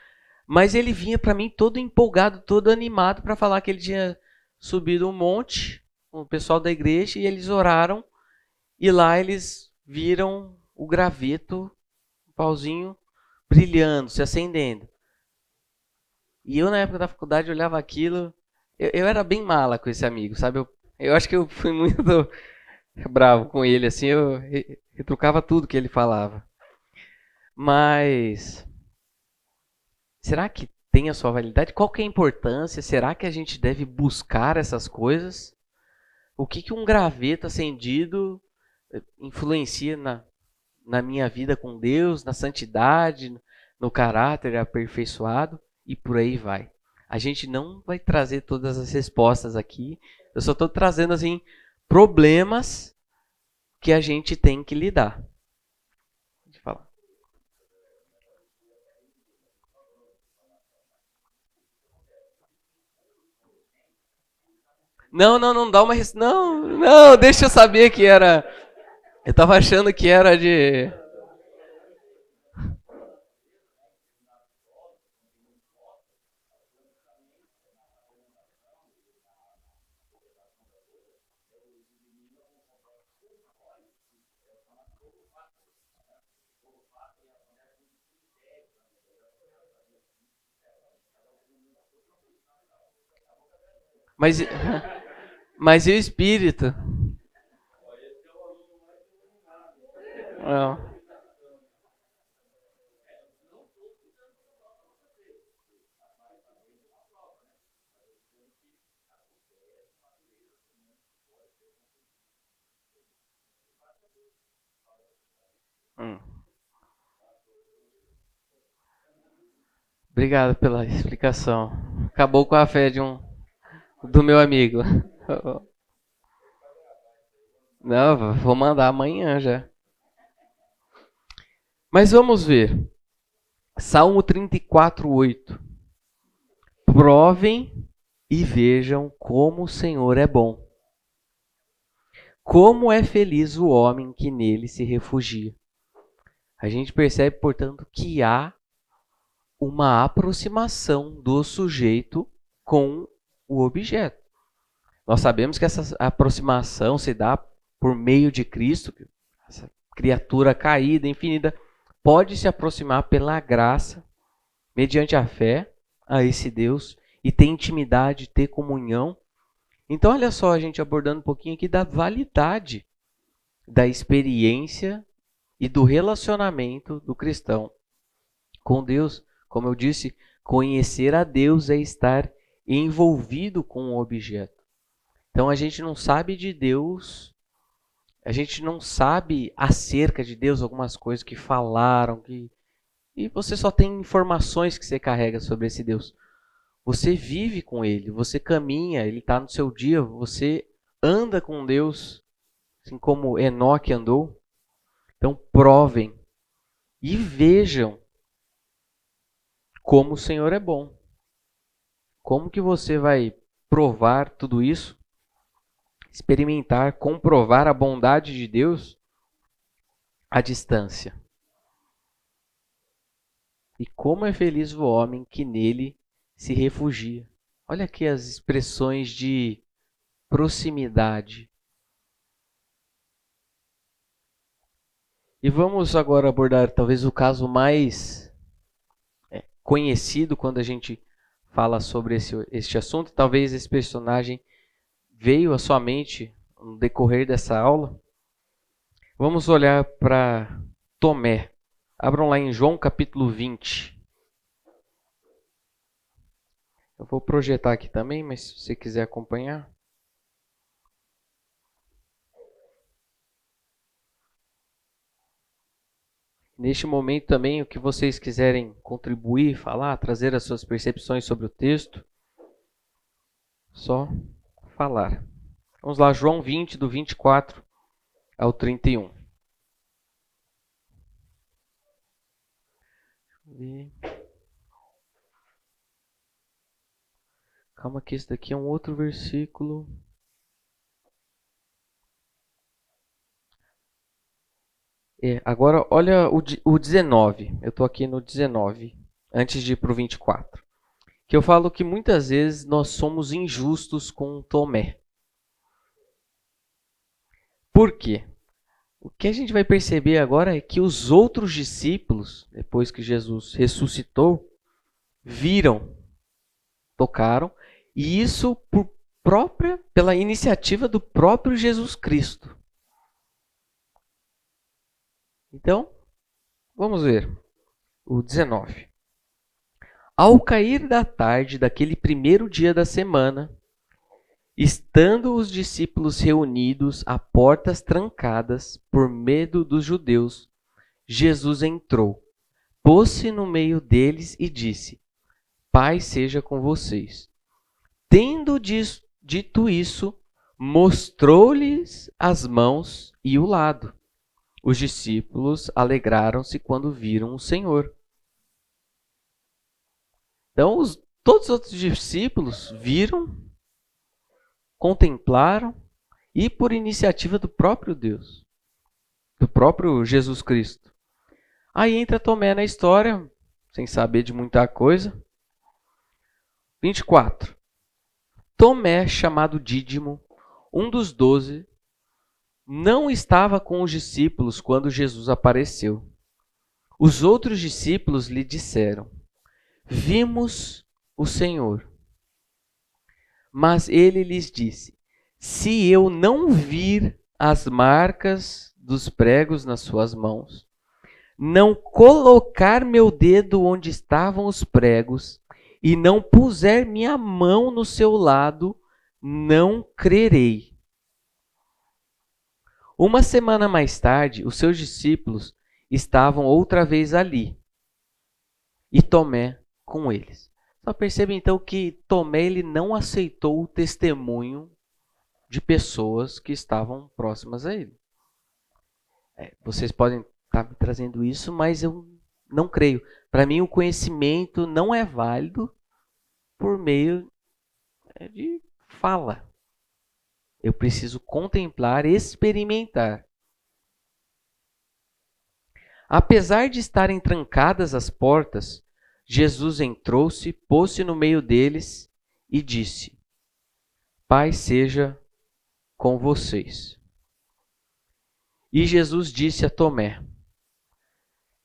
Mas ele vinha para mim todo empolgado, todo animado para falar que ele tinha subido um monte com o pessoal da igreja e eles oraram. E lá eles viram o graveto, o pauzinho, brilhando, se acendendo. E eu, na época da faculdade, olhava aquilo. Eu era bem mala com esse amigo, sabe? Eu acho que eu fui muito bravo com ele, assim. Eu retrucava tudo que ele falava. Mas será que tem a sua validade? Qual que é a importância? Será que a gente deve buscar essas coisas? O que um graveto acendido influencia na minha vida com Deus, na santidade, no caráter aperfeiçoado e por aí vai. A gente não vai trazer todas as respostas aqui. Eu só estou trazendo assim problemas que a gente tem que lidar. Deixa eu falar. Não dá uma... Não, deixa eu saber que era... Eu tava achando que era de... Mas, mas e o espírito? Não. Obrigado pela explicação. Acabou com a fé do meu amigo. Não, vou mandar amanhã já. Mas vamos ver. Salmo 34:8. Provem e vejam como o Senhor é bom. Como é feliz o homem que nele se refugia. A gente percebe, portanto, que há uma aproximação do sujeito com o objeto. Nós sabemos que essa aproximação se dá por meio de Cristo, essa criatura caída, infinita, pode se aproximar pela graça, mediante a fé, a esse Deus, e ter intimidade, ter comunhão. Então, olha só, a gente abordando um pouquinho aqui da validade da experiência e do relacionamento do cristão com Deus. Como eu disse, conhecer a Deus é estar envolvido com o objeto. Então, a gente não sabe de Deus, a gente não sabe acerca de Deus algumas coisas que falaram, e você só tem informações que você carrega sobre esse Deus. Você vive com Ele, você caminha, Ele está no seu dia, você anda com Deus, assim como Enoque andou. Então provem e vejam como o Senhor é bom. Como que você vai provar tudo isso? Experimentar, comprovar a bondade de Deus à distância. E como é feliz o homem que nele se refugia. Olha aqui as expressões de proximidade. E vamos agora abordar talvez o caso mais conhecido quando a gente fala sobre este assunto. Talvez esse personagem veio à sua mente no decorrer dessa aula. Vamos olhar para Tomé. Abram lá em João capítulo 20. Eu vou projetar aqui também, mas se você quiser acompanhar. Neste momento também, o que vocês quiserem contribuir, falar, trazer as suas percepções sobre o texto, só falar. Vamos lá, João 20, do 24 ao 31. Calma que esse daqui é um outro versículo. Agora olha o 19. Eu estou aqui no 19, antes de ir para o 24. Que eu falo que muitas vezes nós somos injustos com Tomé. Por quê? O que a gente vai perceber agora é que os outros discípulos, depois que Jesus ressuscitou, viram, tocaram, e isso pela iniciativa do próprio Jesus Cristo. Então, vamos ver o 19. Ao cair da tarde daquele primeiro dia da semana, estando os discípulos reunidos a portas trancadas por medo dos judeus, Jesus entrou, pôs-se no meio deles e disse: Paz seja com vocês. Tendo dito isso, mostrou-lhes as mãos e o lado. Os discípulos alegraram-se quando viram o Senhor. Então, todos os outros discípulos viram, contemplaram, e por iniciativa do próprio Deus, do próprio Jesus Cristo. Aí entra Tomé na história, sem saber de muita coisa. 24. Tomé, chamado Dídimo, um dos 12, não estava com os discípulos quando Jesus apareceu. Os outros discípulos lhe disseram: Vimos o Senhor. Mas ele lhes disse: Se eu não vir as marcas dos pregos nas suas mãos, não colocar meu dedo onde estavam os pregos e não puser minha mão no seu lado, não crerei. Uma semana mais tarde, os seus discípulos estavam outra vez ali, e Tomé com eles. Só perceba então que Tomé ele não aceitou o testemunho de pessoas que estavam próximas a ele. Vocês podem estar me trazendo isso, mas eu não creio. Para mim, o conhecimento não é válido por meio de fala. Eu preciso contemplar, experimentar. Apesar de estarem trancadas as portas, Jesus entrou-se, pôs-se no meio deles e disse: Paz seja com vocês. E Jesus disse a Tomé: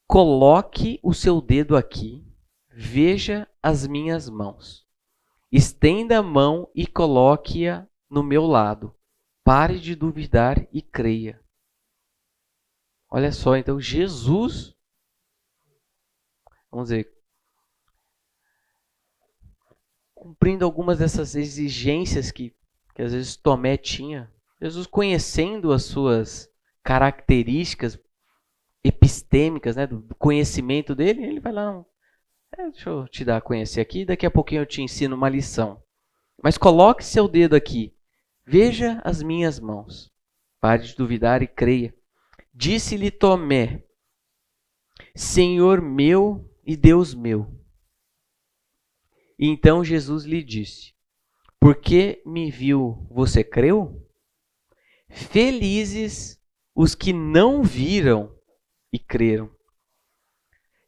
Coloque o seu dedo aqui, veja as minhas mãos. Estenda a mão e coloque-a no meu lado. Pare de duvidar e creia. Olha só, então Jesus, vamos dizer, cumprindo algumas dessas exigências que às vezes Tomé tinha, Jesus conhecendo as suas características epistêmicas, né, do conhecimento dele, ele vai lá, deixa eu te dar a conhecer aqui, daqui a pouquinho eu te ensino uma lição. Mas coloque seu dedo aqui, veja as minhas mãos, pare de duvidar e creia. Disse-lhe Tomé: Senhor meu e Deus meu. E então Jesus lhe disse: porque me viu, você creu? Felizes os que não viram e creram.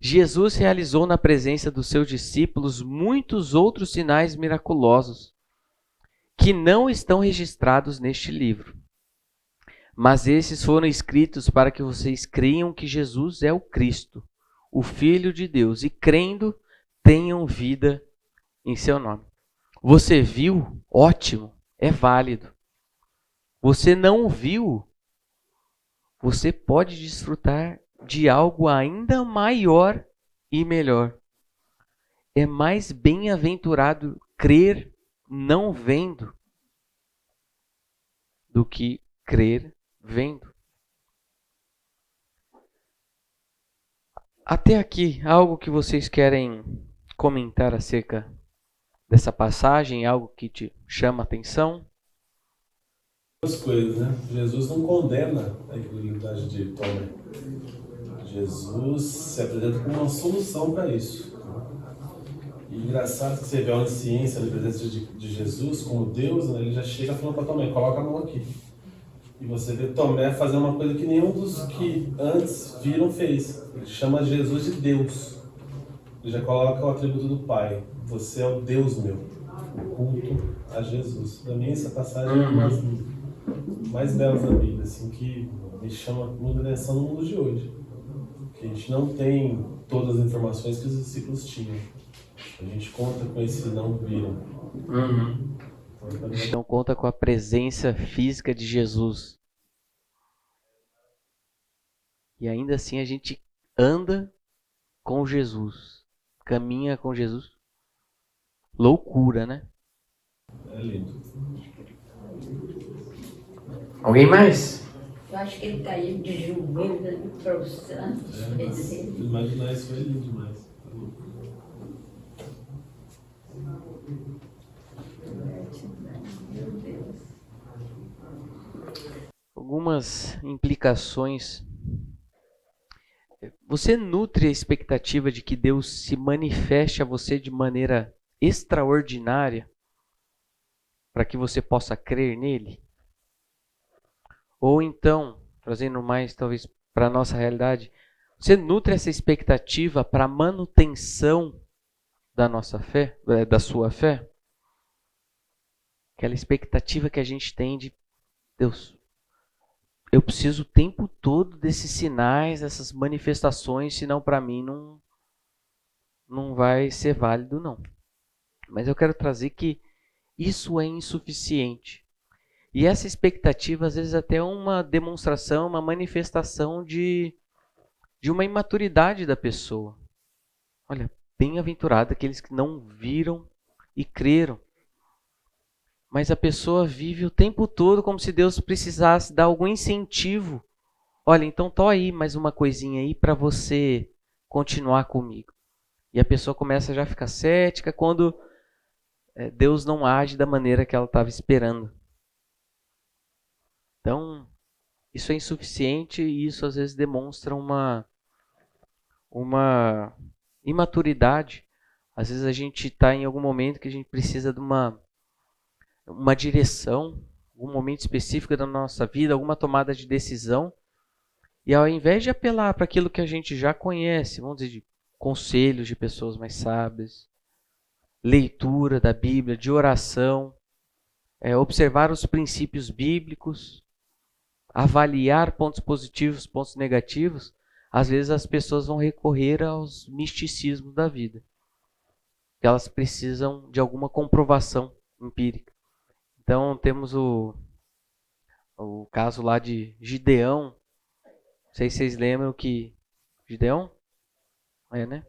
Jesus realizou na presença dos seus discípulos muitos outros sinais miraculosos que não estão registrados neste livro. Mas esses foram escritos para que vocês creiam que Jesus é o Cristo, o Filho de Deus, e crendo tenham vida em seu nome. Você viu? Ótimo, é válido. Você não viu? Você pode desfrutar de algo ainda maior e melhor. É mais bem-aventurado crer não vendo do que crer vendo. Até aqui, algo que vocês querem comentar acerca dessa passagem, algo que te chama a atenção? Duas coisas, né? Jesus não condena a incredulidade de Tomé. Jesus se apresenta como uma solução para isso. E engraçado que você vê a onisciência na presença de Jesus como Deus, né? Ele já chega falando para Tomé: coloca a mão aqui. E você vê Tomé fazer uma coisa que nenhum dos que antes viram fez. Ele chama Jesus de Deus. Ele já coloca o atributo do Pai. Você é o Deus meu. O culto a Jesus. Para mim, essa passagem é uma das mais belas da Bíblia, assim, que me chama muita atenção no mundo de hoje. Que a gente não tem todas as informações que os discípulos tinham. A gente conta com esse não viram. A gente não conta com a presença física de Jesus. E ainda assim a gente anda com Jesus. Caminha com Jesus. Loucura, né? É lindo. Alguém mais? Eu acho que ele caiu de joelho para o santo. Imaginar isso foi lindo demais. Meu Deus. Algumas implicações. Você nutre a expectativa de que Deus se manifeste a você de maneira extraordinária para que você possa crer nele? Ou então, trazendo mais talvez para a nossa realidade, você nutre essa expectativa para a manutenção da nossa fé, da sua fé? Aquela expectativa que a gente tem de Deus, eu preciso o tempo todo desses sinais, dessas manifestações, senão para mim não vai ser válido, não. Mas eu quero trazer que isso é insuficiente. E essa expectativa, às vezes, até é uma demonstração, uma manifestação de uma imaturidade da pessoa. Olha, bem-aventurado aqueles que não viram e creram. Mas a pessoa vive o tempo todo como se Deus precisasse dar algum incentivo. Olha, então tô aí mais uma coisinha aí para você continuar comigo. E a pessoa começa já a ficar cética quando Deus não age da maneira que ela estava esperando. Então, isso é insuficiente e isso às vezes demonstra uma imaturidade. Às vezes a gente está em algum momento que a gente precisa de uma direção, um momento específico da nossa vida, alguma tomada de decisão. E ao invés de apelar para aquilo que a gente já conhece, vamos dizer, de conselhos de pessoas mais sábias, leitura da Bíblia, de oração, observar os princípios bíblicos, avaliar pontos positivos, pontos negativos, às vezes as pessoas vão recorrer aos misticismos da vida. Elas precisam de alguma comprovação empírica. Então temos o caso lá de Gideão. Não sei se vocês lembram que Gideão? Né?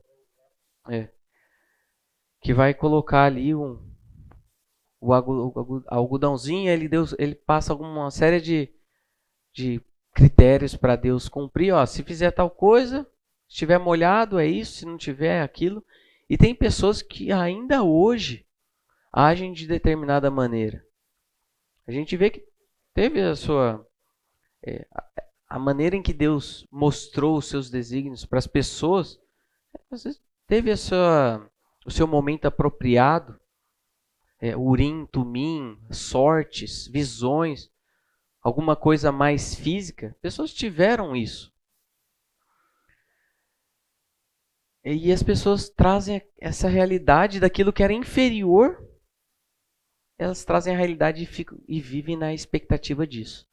Que vai colocar ali o algodãozinho, ele passa uma série de critérios para Deus cumprir. Ó, se fizer tal coisa, se estiver molhado é isso, se não tiver é aquilo. E tem pessoas que ainda hoje agem de determinada maneira. A gente vê que teve a maneira em que Deus mostrou os seus desígnios para as pessoas, às vezes teve a sua o seu momento apropriado, urim, tumim, sortes, visões, alguma coisa mais física. Pessoas tiveram isso. E as pessoas trazem essa realidade daquilo que era inferior, elas trazem a realidade e vivem na expectativa disso.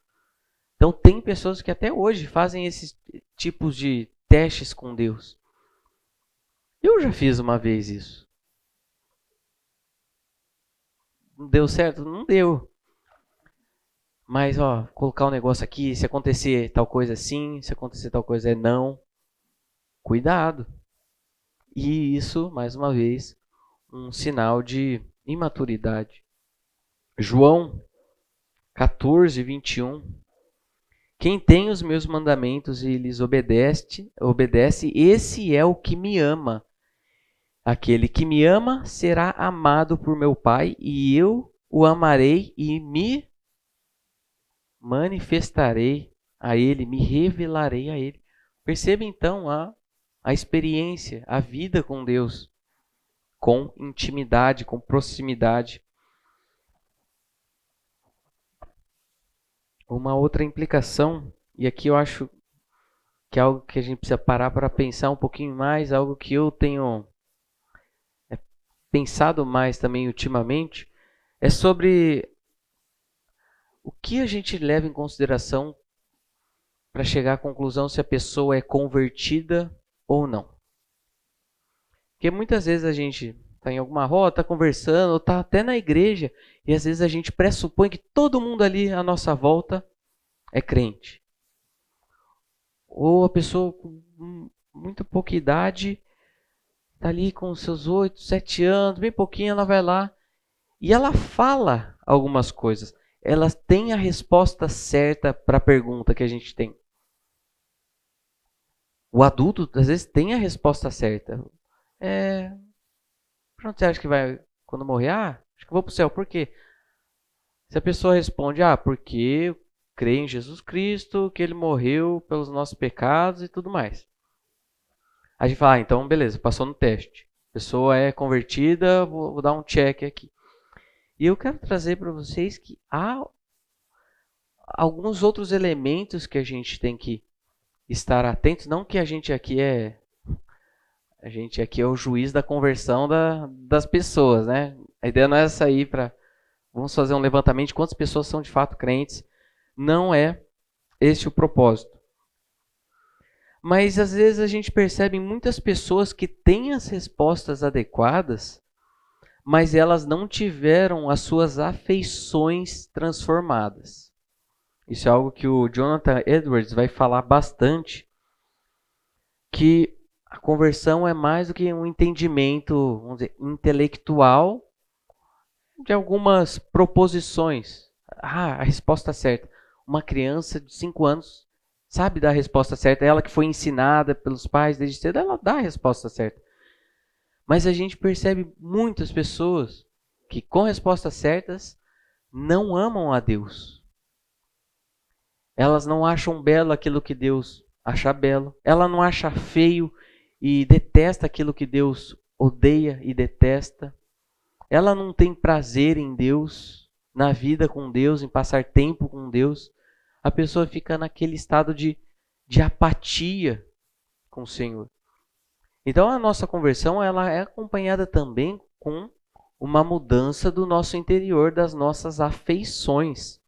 Então tem pessoas que até hoje fazem esses tipos de testes com Deus. Eu já fiz uma vez isso. Não deu certo? Não deu. Mas, colocar um negócio aqui, se acontecer tal coisa sim, se acontecer tal coisa não. Cuidado. E isso, mais uma vez, um sinal de imaturidade. João 14, 21. Quem tem os meus mandamentos e lhes obedece, esse é o que me ama. Aquele que me ama será amado por meu Pai, e eu o amarei e me manifestarei a ele, me revelarei a ele. Perceba então a experiência, a vida com Deus, com intimidade, com proximidade. Uma outra implicação, e aqui eu acho que é algo que a gente precisa parar para pensar um pouquinho mais, algo que eu tenho pensado mais também ultimamente, é sobre o que a gente leva em consideração para chegar à conclusão se a pessoa é convertida ou não. Porque muitas vezes a gente está em alguma rota, está conversando, ou está até na igreja, e às vezes a gente pressupõe que todo mundo ali à nossa volta é crente. Ou a pessoa com muito pouca idade, está ali com seus 8, 7 anos, bem pouquinho, ela vai lá e ela fala algumas coisas. Ela tem a resposta certa para a pergunta que a gente tem. O adulto, às vezes, tem a resposta certa. Pra onde você acha que vai quando morrer? Acho que vou para o céu. Por quê? Se a pessoa responde, porque eu creio em Jesus Cristo, que Ele morreu pelos nossos pecados e tudo mais. A gente fala, então beleza, passou no teste. A pessoa é convertida, vou dar um check aqui. E eu quero trazer para vocês que há alguns outros elementos que a gente tem que estar atento. Não que a gente aqui é o juiz da conversão das pessoas, né? A ideia não é sair para... Vamos fazer um levantamento de quantas pessoas são de fato crentes. Não é este o propósito. Mas às vezes a gente percebe muitas pessoas que têm as respostas adequadas, mas elas não tiveram as suas afeições transformadas. Isso é algo que o Jonathan Edwards vai falar bastante, que a conversão é mais do que um entendimento, vamos dizer, intelectual de algumas proposições. A resposta certa. Uma criança de 5 anos sabe dar a resposta certa. Ela que foi ensinada pelos pais desde cedo, ela dá a resposta certa. Mas a gente percebe muitas pessoas que com respostas certas não amam a Deus. Elas não acham belo aquilo que Deus acha belo. Ela não acha feio e detesta aquilo que Deus odeia e detesta. Ela não tem prazer em Deus, na vida com Deus, em passar tempo com Deus. A pessoa fica naquele estado de apatia com o Senhor. Então a nossa conversão ela é acompanhada também com uma mudança do nosso interior, das nossas afeições.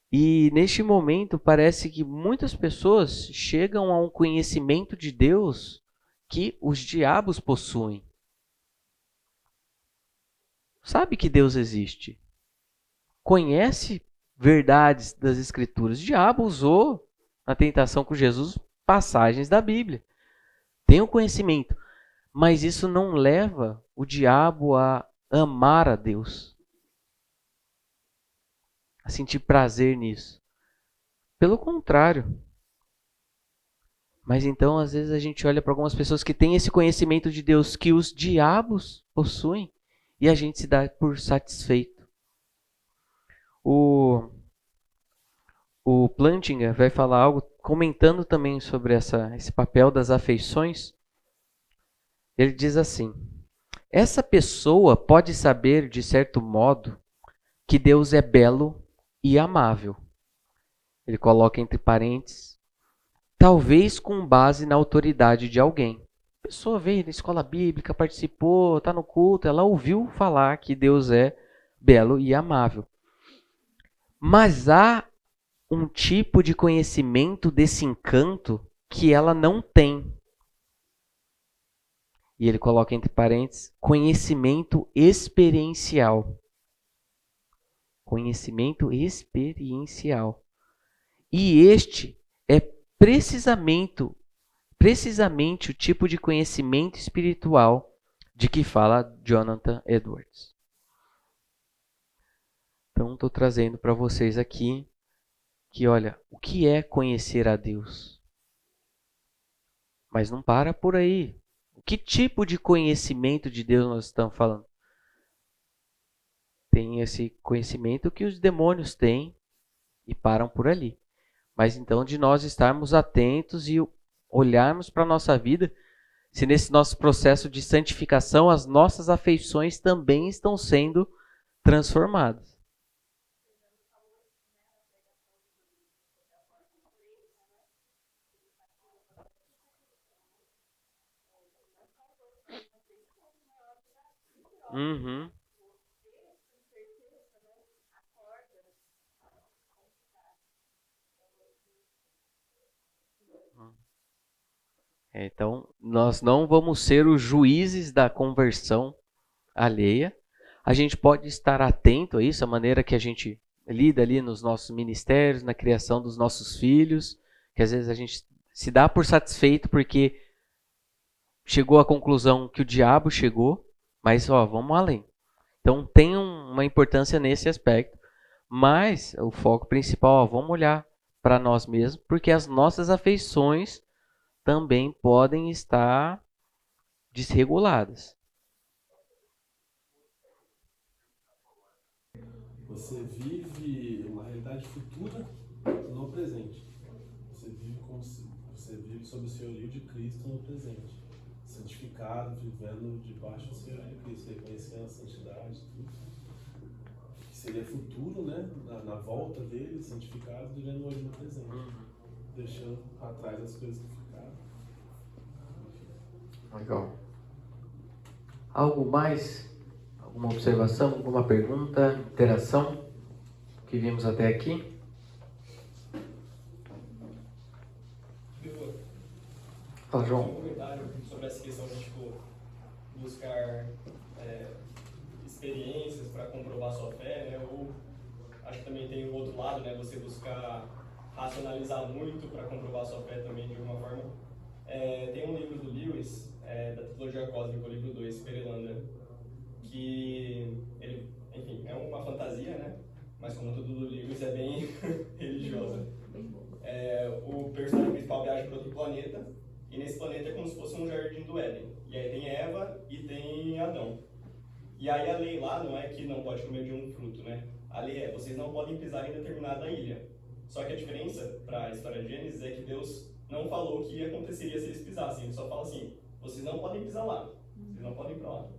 E neste momento parece que muitas pessoas chegam a um conhecimento de Deus que os diabos possuem. Sabe que Deus existe. Conhece verdades das Escrituras. O diabo usou na tentação com Jesus passagens da Bíblia. Tem o conhecimento, mas isso não leva o diabo a amar a Deus, a sentir prazer nisso. Pelo contrário. Mas então, às vezes, a gente olha para algumas pessoas que têm esse conhecimento de Deus que os diabos possuem e a gente se dá por satisfeito. O Plantinga vai falar algo comentando também sobre esse papel das afeições. Ele diz assim: essa pessoa pode saber, de certo modo, que Deus é belo e amável. Ele coloca entre parênteses, talvez com base na autoridade de alguém. A pessoa veio na escola bíblica, participou, está no culto, ela ouviu falar que Deus é belo e amável. Mas há um tipo de conhecimento desse encanto que ela não tem. E ele coloca entre parênteses, conhecimento experiencial. Conhecimento experiencial. E este é precisamente o tipo de conhecimento espiritual de que fala Jonathan Edwards. Então, estou trazendo para vocês aqui que, olha, o que é conhecer a Deus? Mas não para por aí. Que tipo de conhecimento de Deus nós estamos falando? Tem esse conhecimento que os demônios têm e param por ali. Mas então de nós estarmos atentos e olharmos para a nossa vida, se nesse nosso processo de santificação as nossas afeições também estão sendo transformadas. Uhum. Então, nós não vamos ser os juízes da conversão alheia. A gente pode estar atento a isso, a maneira que a gente lida ali nos nossos ministérios, na criação dos nossos filhos, que às vezes a gente se dá por satisfeito porque chegou à conclusão que o diabo chegou, mas vamos além. Então tem uma importância nesse aspecto, mas o foco principal, vamos olhar para nós mesmos, porque as nossas afeições também podem estar desreguladas. Você vive uma realidade futura no presente. Você vive sob o senhorio de Cristo no presente. Santificado, vivendo debaixo do senhorio de Cristo, reconhecendo a santidade, tudo. Que seria futuro, né? Na volta dele, santificado, vivendo hoje no presente. Deixando para trás as coisas que ficaram. Legal. Algo mais? Alguma observação? Alguma pergunta? Interação? Que vimos até aqui? Fala, João. Um comentário sobre essa questão de buscar experiências para comprovar sua fé, né? Ou acho que também tem o outro lado, né? Você buscar racionalizar muito para comprovar sua fé também de alguma forma. Tem um livro do Lewis, da Trilogia Cósmica, o livro 2, Perelandra, que ele, enfim, é uma fantasia, né? Mas como tudo do Lewis é bem religiosa. O personagem principal viaja para outro planeta, e nesse planeta é como se fosse um jardim do Éden. E aí tem Eva e tem Adão. E aí a lei lá não é que não pode comer de um fruto, né? A lei é, vocês não podem pisar em determinada ilha. Só que a diferença para a história de Gênesis é que Deus não falou o que aconteceria se eles pisassem. Ele só fala assim, vocês não podem pisar lá, vocês não podem ir para lá.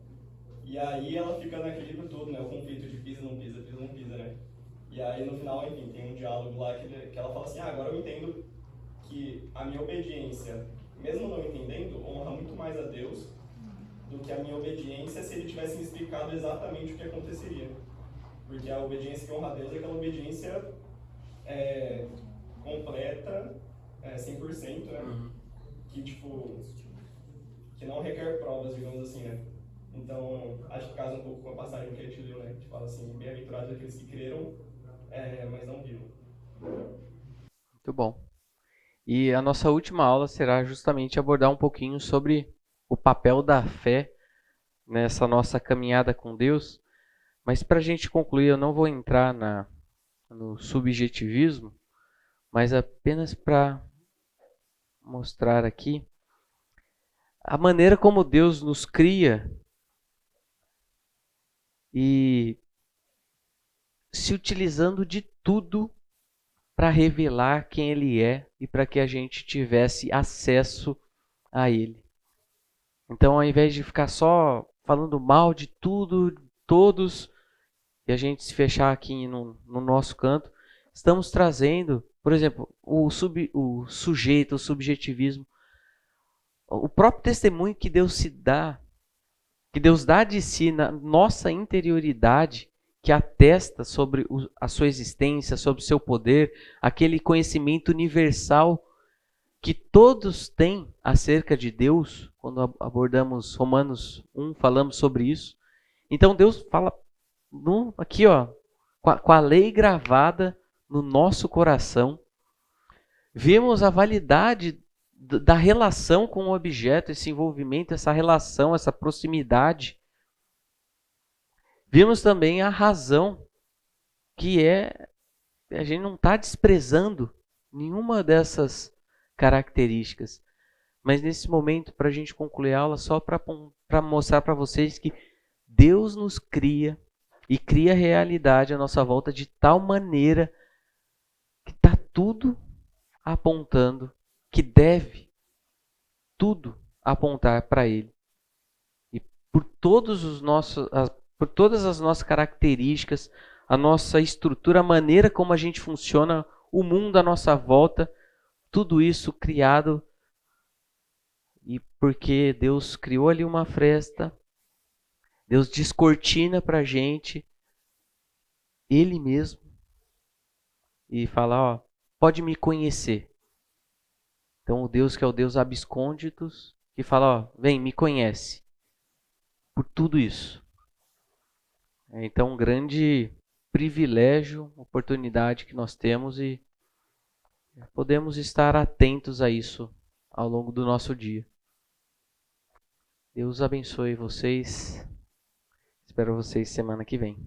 E aí ela fica naquele livro todo, né? O conflito de pisa, não pisa, né? E aí no final, enfim, tem um diálogo lá que ela fala assim, agora eu entendo que a minha obediência, mesmo não entendendo, honra muito mais a Deus do que a minha obediência se ele tivesse me explicado exatamente o que aconteceria. Porque a obediência que honra a Deus é aquela obediência completa, 100%, né? Que não requer provas, digamos assim, né? Então, acho que casa um pouco com a passagem que a gente leu, né? Que fala assim, bem-aventurados aqueles que creram, mas não viram. Muito bom. E a nossa última aula será justamente abordar um pouquinho sobre o papel da fé nessa nossa caminhada com Deus. Mas para a gente concluir, eu não vou entrar no subjetivismo, mas apenas para mostrar aqui a maneira como Deus nos cria e se utilizando de tudo para revelar quem Ele é e para que a gente tivesse acesso a Ele. Então, ao invés de ficar só falando mal de tudo, todos, e a gente se fechar aqui no nosso canto, estamos trazendo, por exemplo, o sujeito, o subjetivismo, o próprio testemunho que Deus dá de si na nossa interioridade, que atesta sobre a sua existência, sobre o seu poder, aquele conhecimento universal que todos têm acerca de Deus. Quando abordamos Romanos 1, falamos sobre isso. Então Deus fala aqui, ó, com a lei gravada no nosso coração. Vemos a validade da relação com o objeto, esse envolvimento, essa relação, essa proximidade. Vimos também a razão, que a gente não está desprezando nenhuma dessas características. Mas nesse momento, para a gente concluir a aula, só para mostrar para vocês que Deus nos cria e cria a realidade à nossa volta de tal maneira que está tudo apontando, que deve tudo apontar para Ele. E por todas as nossas características, a nossa estrutura, a maneira como a gente funciona, o mundo à nossa volta, tudo isso criado, e porque Deus criou ali uma fresta, Deus descortina para a gente, Ele mesmo, e fala, ó, pode me conhecer. Então o Deus que é o Deus abscônditos, que fala, ó, vem, me conhece. Por tudo isso. Então um grande privilégio, oportunidade que nós temos e podemos estar atentos a isso ao longo do nosso dia. Deus abençoe vocês. Espero vocês semana que vem.